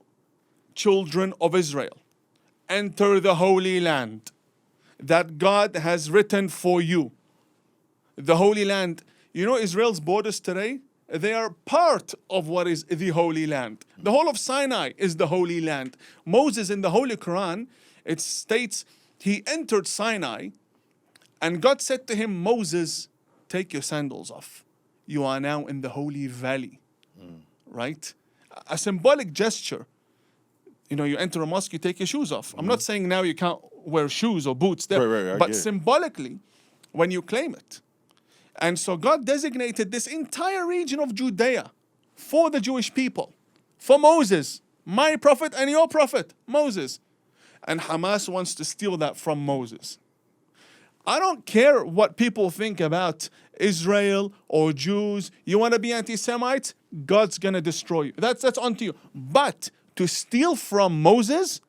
S2: children of Israel, enter the Holy Land that God has written for you. The Holy Land, you know Israel's borders today? They are part of what is the Holy Land. The whole of Sinai is the Holy Land. Moses in the Holy Quran, it states he entered Sinai and God said to him, Moses, take your sandals off. You are now in the Holy Valley, right? A symbolic gesture. You know, you enter a mosque, you take your shoes off. I'm not saying now you can't wear shoes or boots there, but symbolically, when you claim it. And so God designated this entire region of Judea for the Jewish people, for Moses, my prophet and your prophet, Moses. And Hamas wants to steal that from Moses. I don't care what people think about Israel or Jews. You want to be anti-Semites? God's going to destroy you. That's on to you. But to steal from Moses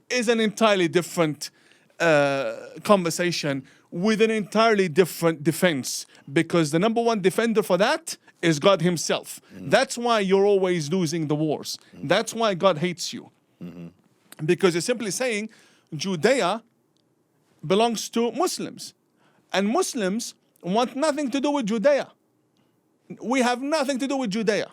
S2: is an entirely different conversation with an entirely different defense, because the number one defender for that is God himself. That's why you're always losing the wars. That's why God hates you. Because you're simply saying Judea belongs to Muslims. And Muslims want nothing to do with Judea. We have nothing to do with Judea.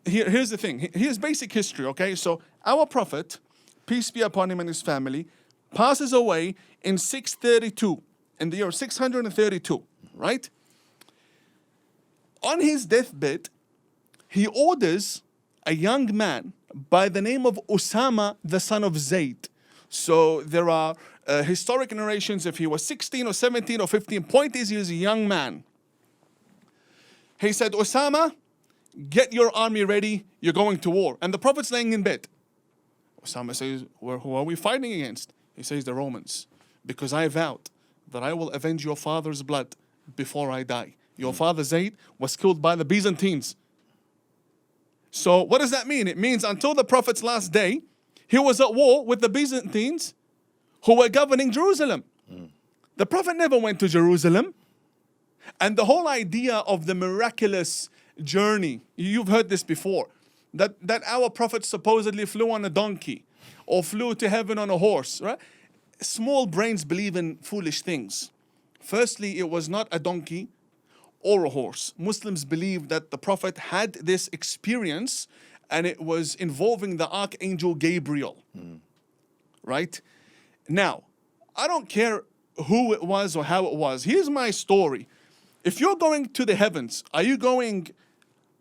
S2: Here's the thing. Here's basic history, okay? So our prophet, peace be upon him and his family, passes away in 632, in the year 632, right? On his deathbed, he orders a young man by the name of Osama, the son of Zayd. So there are historic narrations if he was 16 or 17 or 15. Point is, he was a young man. He said, Osama, get your army ready, you're going to war. And the Prophet's laying in bed. Osama says, who are we fighting against? He says, the Romans. Because I vowed that I will avenge your father's blood before I die. Your father Zayd was killed by the Byzantines. So what does that mean? It means until the Prophet's last day, he was at war with the Byzantines who were governing Jerusalem. The Prophet never went to Jerusalem. And the whole idea of the miraculous journey, you've heard this before, that our Prophet supposedly flew on a donkey or flew to heaven on a horse, right? Small brains believe in foolish things. Firstly, it was not a donkey or a horse. Muslims believe that the Prophet had this experience and it was involving the Archangel Gabriel, right? Now, I don't care who it was or how it was. Here's my story. If you're going to the heavens, are you going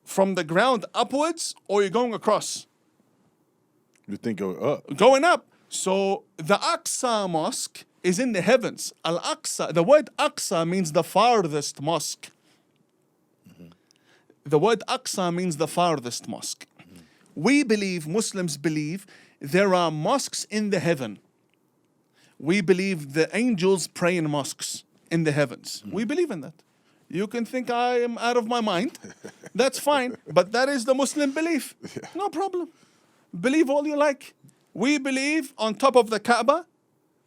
S2: from the ground upwards or you're going across?
S1: You think going up?
S2: Going up. So the Aqsa Mosque is in the heavens. Al-Aqsa, the word Aqsa means the farthest mosque. The word Aqsa means the farthest mosque. We believe, Muslims believe, there are mosques in the heaven. We believe the angels pray in mosques in the heavens. We believe in that. You can think I am out of my mind. That's fine. But that is the Muslim belief. No problem. Believe all you like. We believe on top of the Kaaba,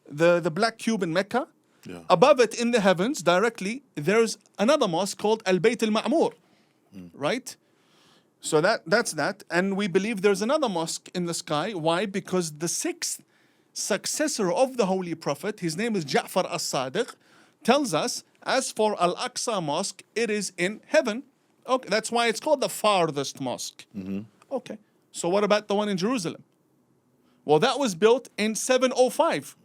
S2: the black cube in Mecca, above it in the heavens directly, there's another mosque called Al-Bayt al-Ma'mur, right? So that's that. And we believe there's another mosque in the sky. Why? Because the sixth successor of the Holy Prophet, his name is Ja'far as-Sadiq, tells us, as for Al-Aqsa Mosque, it is in heaven. Okay, that's why it's called the farthest mosque. Okay, so what about the one in Jerusalem? Well, that was built in 705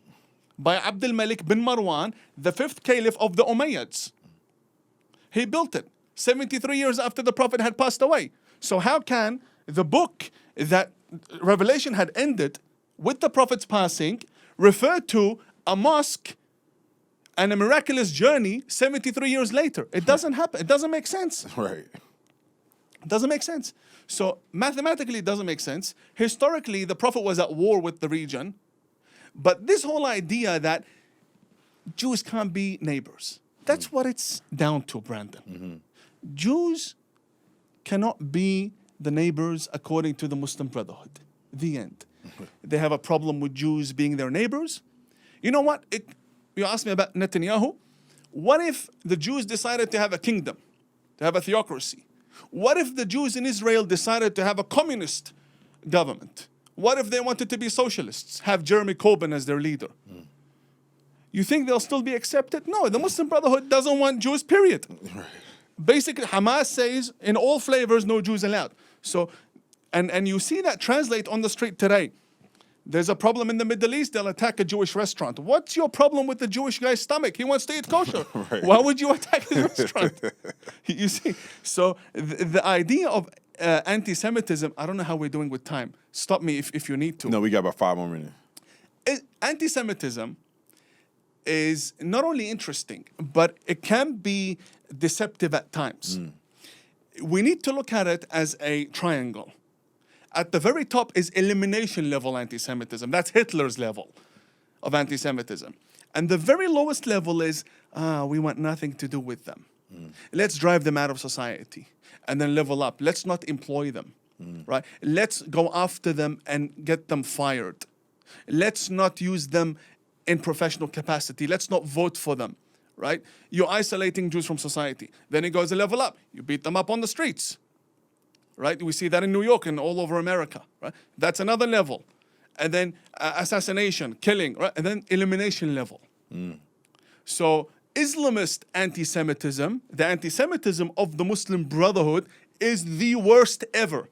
S2: by Abdul Malik bin Marwan, the fifth caliph of the Umayyads. He built it 73 years after the Prophet had passed away. So how can the book that Revelation had ended with the Prophet's passing refer to a mosque and a miraculous journey 73 years later? It doesn't happen. It doesn't make sense.
S1: Right.
S2: It doesn't make sense. So mathematically, it doesn't make sense. Historically, the Prophet was at war with the region. But this whole idea that Jews can't be neighbors, that's what it's down to, Brandon. Jews cannot be the neighbors according to the Muslim Brotherhood. The end. They have a problem with Jews being their neighbors. You know what? You asked me about Netanyahu. What if the Jews decided to have a kingdom, to have a theocracy? What if the Jews in Israel decided to have a communist government? What if they wanted to be socialists, have Jeremy Corbyn as their leader? You think they'll still be accepted? No, the Muslim Brotherhood doesn't want Jews, period. Basically, Hamas says in all flavors, no Jews allowed. So, and you see that translate on the street today. There's a problem in the Middle East, they'll attack a Jewish restaurant. What's your problem with the Jewish guy's stomach? He wants to eat kosher.
S1: Right.
S2: Why would you attack his restaurant? You see, so the idea of anti-Semitism, I don't know how we're doing with time. Stop me if you need to.
S1: No, we got about 5 more minutes.
S2: Anti-Semitism is not only interesting, but it can be deceptive at times. We need to look at it as a triangle. At the very top is elimination level anti-Semitism. That's Hitler's level of anti-Semitism. And the very lowest level is, we want nothing to do with them. Let's drive them out of society and then level up. Let's not employ them, right? Let's go after them and get them fired. Let's not use them in professional capacity. Let's not vote for them, right? You're isolating Jews from society. Then it goes a level up. You beat them up on the streets, right? We see that in New York and all over America, right? That's another level. And then assassination, killing, right? And then elimination level. So Islamist anti-Semitism, the anti-Semitism of the Muslim Brotherhood, is the worst ever.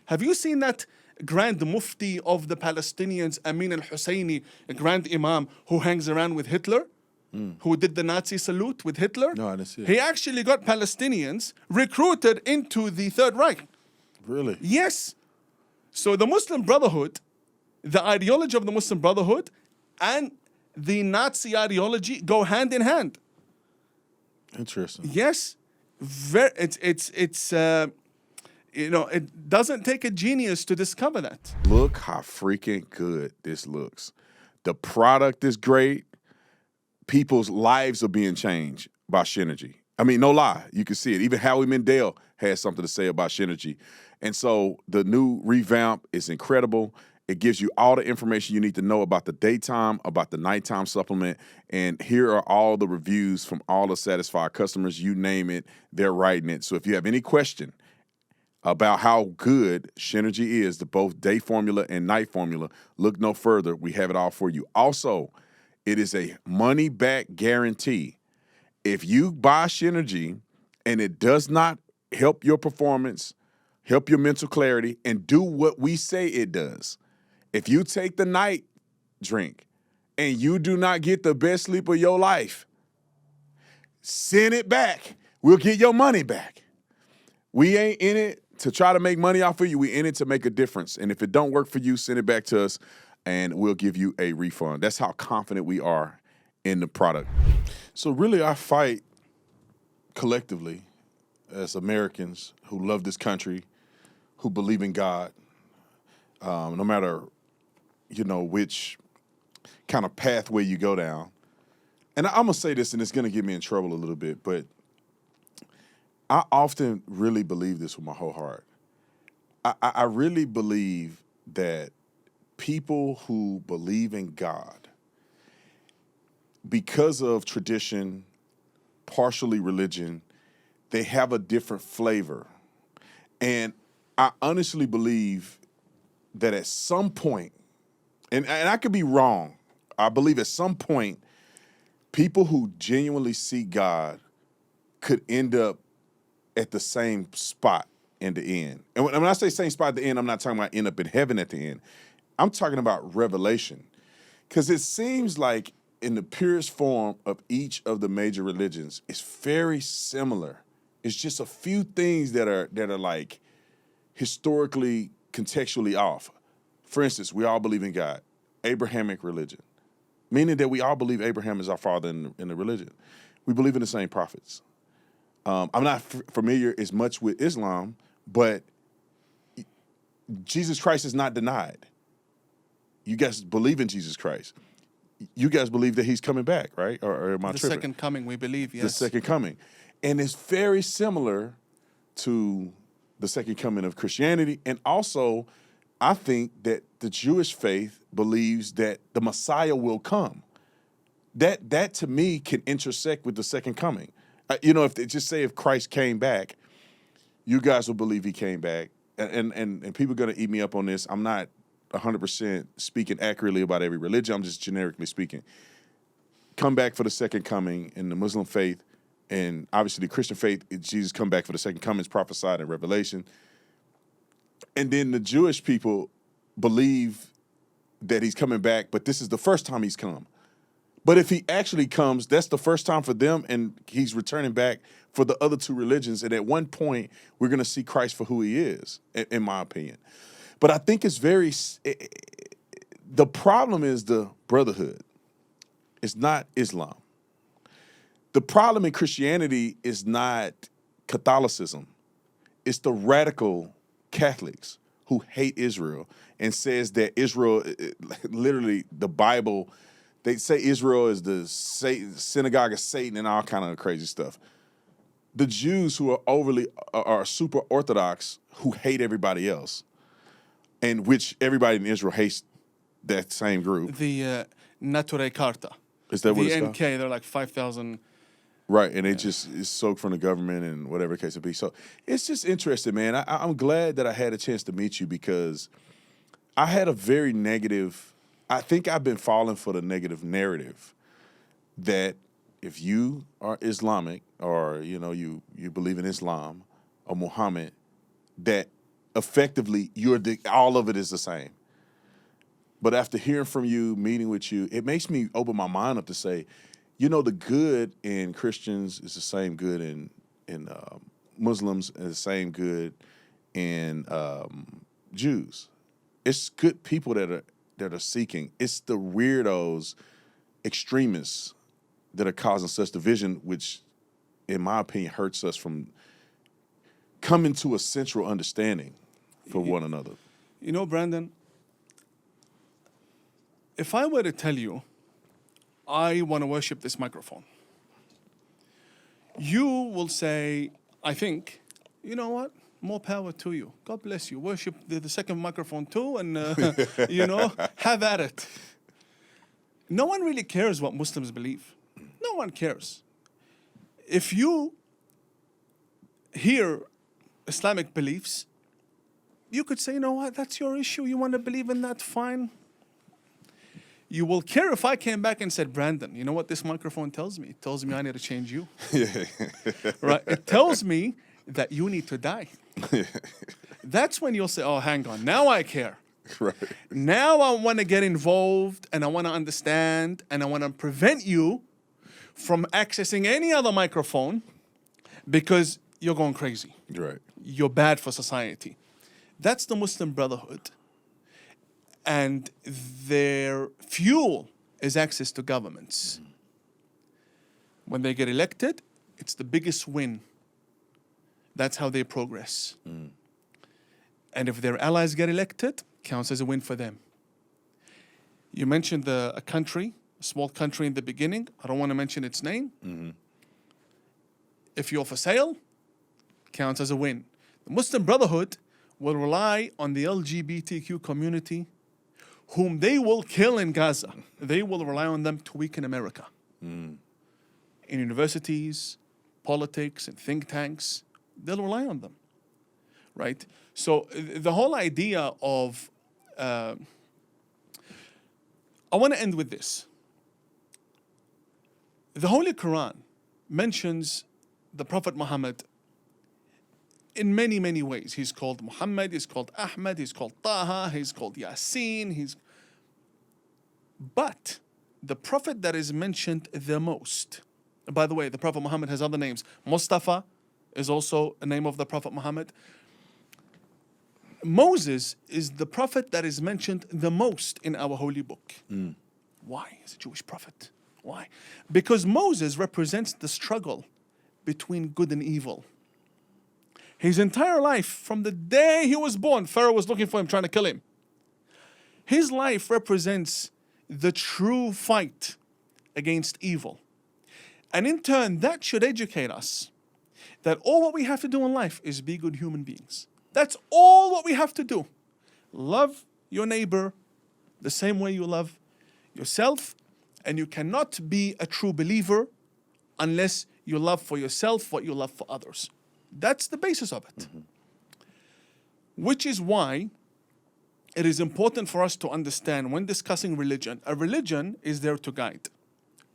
S2: Have you seen that Grand Mufti of the Palestinians, Amin al-Husseini, a Grand Imam who hangs around with Hitler? Who did the Nazi salute with Hitler?
S1: No, I didn't see it.
S2: He actually got Palestinians recruited into the Third Reich.
S1: Really?
S2: Yes. So the Muslim Brotherhood, the ideology of the Muslim Brotherhood and the Nazi ideology go hand in hand.
S1: Interesting.
S2: Yes. It doesn't take a genius to discover that.
S1: Look how freaking good this looks. The product is great. People's lives are being changed by Synergy. I mean, no lie, you can see it. Even Howie Mandel has something to say about Synergy. And so the new revamp is incredible. It gives you all the information you need to know about the daytime, about the nighttime supplement. And here are all the reviews from all the satisfied customers. You name it, they're writing it. So if you have any question about how good Synergy is, the both day formula and night formula, look no further. We have it all for you. Also, it is a money-back guarantee. If you buy Synergy and it does not help your performance, help your mental clarity, and do what we say it does, if you take the night drink and you do not get the best sleep of your life, send it back. We'll get your money back. We ain't in it to try to make money off of you. We in it to make a difference. And if it don't work for you, send it back to us and we'll give you a refund. That's how confident we are in the product. So really our fight collectively as Americans who love this country, who believe in God, no matter, which kind of pathway you go down. And I'm going to say this, and it's going to get me in trouble a little bit, but I often really believe this with my whole heart. I really believe that people who believe in God, because of tradition, partially religion, they have a different flavor. And I honestly believe that at some point, and I could be wrong, I believe at some point, people who genuinely seek God could end up at the same spot in the end. And when I say same spot at the end, I'm not talking about end up in heaven at the end. I'm talking about revelation. Because it seems like in the purest form of each of the major religions, it's very similar. It's just a few things that are like historically, contextually off. For instance, we all believe in God. Abrahamic religion, meaning that we all believe Abraham is our father in the religion. We believe in the same prophets. I'm not familiar as much with Islam, but Jesus Christ is not denied. You guys believe in Jesus Christ. You guys believe that he's coming back, right? Or am I tripping?
S2: The second coming, we believe, yes.
S1: The second coming. And it's very similar to the second coming of Christianity. And also, I think that the Jewish faith believes that the Messiah will come. That to me can intersect with the second coming. If they just say if Christ came back, you guys will believe he came back. And people are going to eat me up on this. I'm not 100% speaking accurately about every religion. I'm just generically speaking. Come back for the second coming in the Muslim faith, and obviously the Christian faith, Jesus come back for the second coming is prophesied in Revelation. And then the Jewish people believe that he's coming back, but this is the first time he's come. But if he actually comes, that's the first time for them, and he's returning back for the other two religions. And at one point, we're going to see Christ for who he is, in my opinion. But I think it's the problem is the brotherhood. It's not Islam. The problem in Christianity is not Catholicism. It's the radical Catholics who hate Israel and says that Israel, literally the Bible, they say Israel is the synagogue of Satan and all kind of crazy stuff. The Jews who are super Orthodox who hate everybody else, and which everybody in Israel hates that same group.
S2: The Nature Carta.
S1: Is that what it's called?
S2: The NK, they're like 5,000.
S1: Right, and it just is soaked from the government and whatever the case it be. So it's just interesting, man. I'm glad that I had a chance to meet you because I had a very negative, I think I've been falling for the negative narrative that if you are Islamic or, you believe in Islam or Muhammad, that effectively all of it is the same. But after hearing from you, meeting with you, it makes me open my mind up to say, the good in Christians is the same good in Muslims and the same good in Jews. It's good people that are seeking. It's the weirdos, extremists that are causing such division, which, in my opinion, hurts us from coming to a central understanding for one another.
S2: Brandon, if I were to tell you, I want to worship this microphone, you will say, I think, you know what? More power to you. God bless you. Worship the second microphone too, and, have at it. No one really cares what Muslims believe. No one cares. If you hear Islamic beliefs, you could say, you know what, that's your issue. You want to believe in that, fine. You will care if I came back and said, Brandon, you know what this microphone tells me? It tells me I need to change you. Right? It tells me that you need to die. That's when you'll say, oh, hang on, now I care.
S1: Right.
S2: Now I want to get involved and I want to understand and I want to prevent you from accessing any other microphone because you're going crazy.
S1: Right.
S2: You're bad for society. That's the Muslim Brotherhood. And their fuel is access to governments. When they get elected, it's the biggest win. That's how they progress. And if their allies get elected, counts as a win for them. You mentioned a country, a small country in the beginning. I don't want to mention its name. If you're for sale, counts as a win. The Muslim Brotherhood will rely on the LGBTQ community, whom they will kill in Gaza. They will rely on them to weaken America. In universities, politics, and think tanks, they'll rely on them. right? So the whole idea of, I want to end with this. The Holy Quran mentions the Prophet Muhammad in many, many ways. He's called Muhammad, he's called Ahmad, he's called Taha, he's called Yasin, But the Prophet that is mentioned the most, by the way, the Prophet Muhammad has other names. Mustafa is also a name of the Prophet Muhammad. Moses is the Prophet that is mentioned the most in our holy book. Why? He's a Jewish prophet. Why? Because Moses represents the struggle between good and evil. His entire life, from the day he was born, Pharaoh was looking for him, trying to kill him. His life represents the true fight against evil. And in turn, that should educate us that all what we have to do in life is be good human beings. That's all what we have to do. Love your neighbor the same way you love yourself, and you cannot be a true believer unless you love for yourself what you love for others. That's the basis of it. Which is why it is important for us to understand when discussing religion, a religion is there to guide,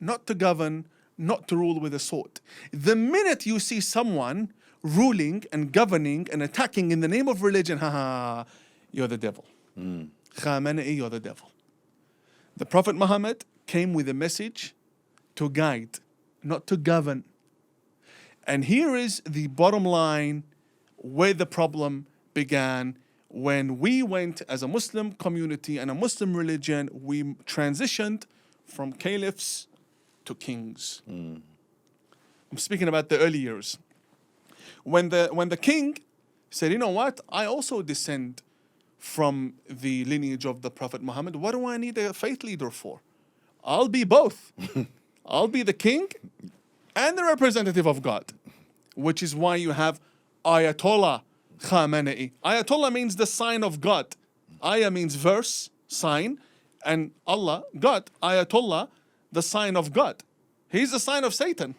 S2: not to govern, not to rule with a sword. The minute you see someone ruling and governing and attacking in the name of religion, you're the devil. You're the devil. The Prophet Muhammad came with a message to guide, not to govern. And here is the bottom line where the problem began. When we went as a Muslim community and a Muslim religion, we transitioned from caliphs to kings. I'm speaking about the early years. When the king said, you know what, I also descend from the lineage of the Prophet Muhammad, what do I need a faith leader for? I'll be both. I'll be the king and the representative of God, which is why you have Ayatollah Khamenei. Ayatollah means the sign of God. Ayah means verse, sign, and Allah, God. Ayatollah, the sign of God. He's the sign of Satan.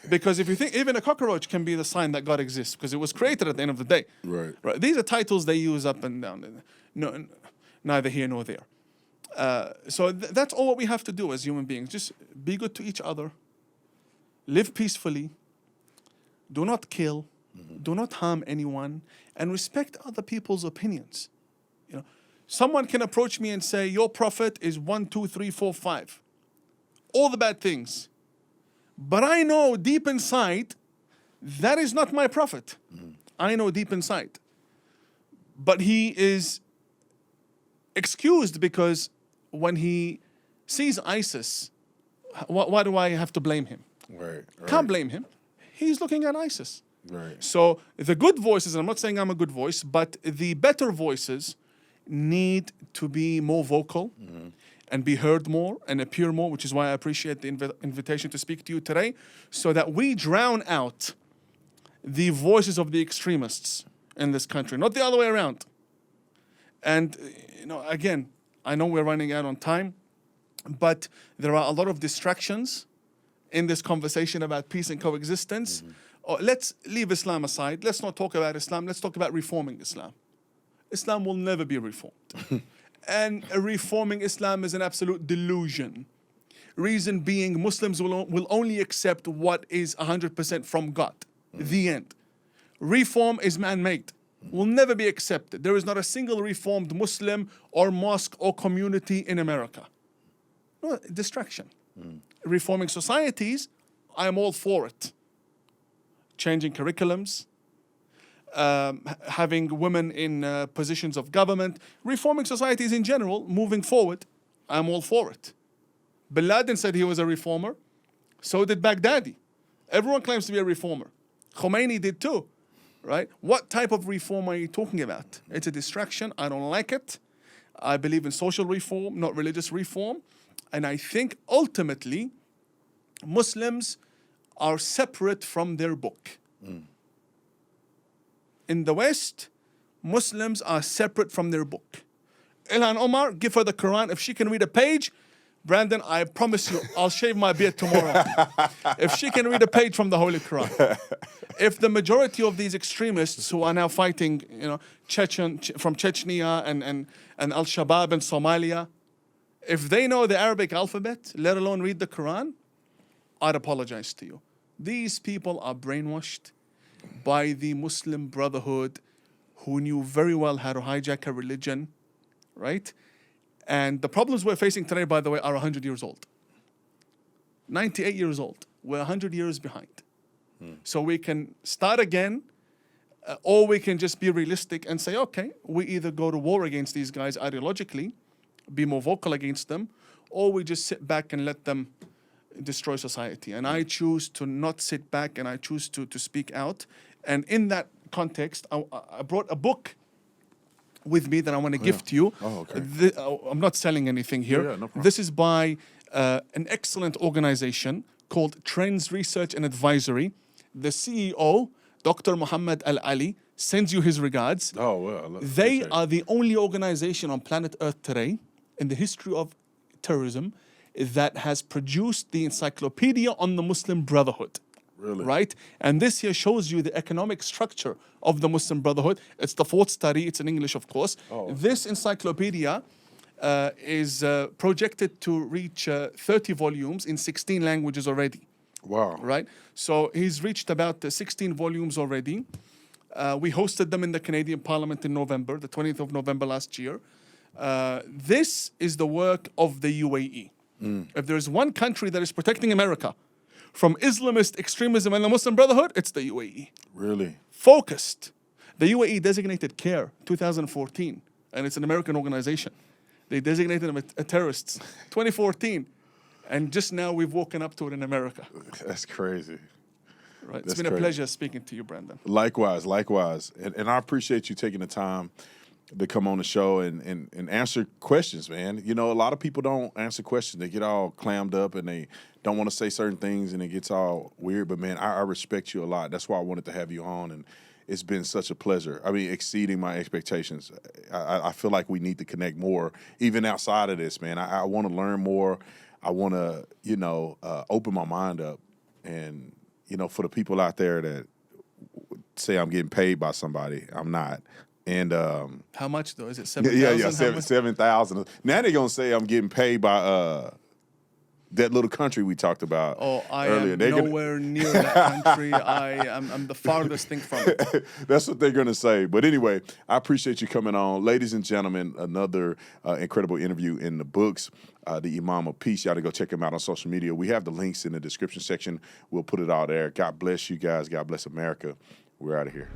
S2: Because if you think, even a cockroach can be the sign that God exists, because it was created at the end of the day.
S1: Right.
S2: These are titles they use up and down. No, neither here nor there. So that's all what we have to do as human beings. Just be good to each other. Live peacefully. Do not kill. Do not harm anyone. And respect other people's opinions. You know, someone can approach me and say, your prophet is 1, 2, 3, 4, 5. All the bad things. But I know deep inside, that is not my prophet. I know deep inside. But he is excused because when he sees ISIS, why do I have to blame him?
S1: Right.
S2: Can't blame him. He's looking at ISIS.
S1: Right.
S2: So the good voices, and I'm not saying I'm a good voice, but the better voices need to be more vocal and be heard more and appear more, which is why I appreciate the invitation to speak to you today, so that we drown out the voices of the extremists in this country, not the other way around. And, you know, again, I know we're running out on time, but there are a lot of distractions in this conversation about peace and coexistence. Let's leave Islam aside. Let's not talk about Islam. Let's talk about reforming Islam. Islam will never be reformed. And reforming Islam is an absolute delusion. Reason being, Muslims will only accept what is 100% from God. The end. Reform is man-made. Will never be accepted. There is not a single reformed Muslim or mosque or community in America. No, distraction. Reforming societies, I am all for it. Changing curriculums, having women in positions of government, reforming societies in general, moving forward, I'm all for it. Bin Laden said he was a reformer. So did Baghdadi. Everyone claims to be a reformer. Khomeini did too, right? What type of reform are you talking about? It's a distraction. I don't like it. I believe in social reform, not religious reform. And I think ultimately, Muslims are separate from their book. In the West, Muslims are separate from their book. Ilhan Omar, give her the Quran. If she can read a page, Brandon, I promise you, I'll shave my beard tomorrow. If she can read a page from the Holy Quran. If the majority of these extremists who are now fighting, from Chechnya and al-Shabaab in Somalia, if they know the Arabic alphabet, let alone read the Quran, I'd apologize to you. These people are brainwashed by the Muslim Brotherhood, who knew very well how to hijack a religion, right? And the problems we're facing today, by the way, are 100 years old. 98 years old. We're 100 years behind. So we can start again, or we can just be realistic and say, okay, we either go to war against these guys ideologically, be more vocal against them, or we just sit back and let them destroy society. And I choose to not sit back, and I choose to speak out. And in that context, I brought a book with me that I want to gift you.
S1: Oh, okay.
S2: I'm not selling anything here.
S1: Yeah, no problem.
S2: This is by an excellent organization called Trends Research and Advisory. The CEO, Dr. Muhammad Al-Ali, sends you his regards.
S1: Oh, well.
S2: They are the only organization on planet Earth today in the history of terrorism that has produced the encyclopedia on the Muslim Brotherhood.
S1: Really?
S2: Right? And this here shows you the economic structure of the Muslim Brotherhood. It's the fourth study. It's in English, of course.
S1: Oh.
S2: This encyclopedia is projected to reach 30 volumes in 16 languages already.
S1: Wow.
S2: Right? So he's reached about 16 volumes already. We hosted them in the Canadian Parliament in November, the 20th of November last year. This is the work of the UAE. If there's one country that is protecting America from Islamist extremism and the Muslim Brotherhood, it's the UAE.
S1: Really?
S2: Focused. The UAE designated CARE 2014, and it's an American organization. They designated them as terrorists 2014, and just now we've woken up to it in America.
S1: That's crazy.
S2: Right. It's
S1: That's
S2: been a
S1: crazy.
S2: pleasure speaking to you, Brandon.
S1: Likewise. And I appreciate you taking the time to come on the show and answer questions, man. You know, a lot of people don't answer questions. They get all clammed up and they don't want to say certain things and it gets all weird. But, man, I respect you a lot. That's why I wanted to have you on, and it's been such a pleasure. I mean, exceeding my expectations. I feel like we need to connect more, even outside of this, man. I want to learn more. I want to, open my mind up. And, for the people out there that say I'm getting paid by somebody, I'm not. And
S2: how much though? Is it 7,000?
S1: Yeah, 7,000. Now they're gonna say I'm getting paid by that little country we talked about.
S2: Oh, I
S1: earlier.
S2: am nowhere near that country. I'm the farthest thing from it.
S1: That's what they're gonna say. But anyway, I appreciate you coming on, ladies and gentlemen. Another incredible interview in the books. The Imam of Peace. Y'all to go check him out on social media. We have the links in the description section. We'll put it all there. God bless you guys. God bless America. We're out of here.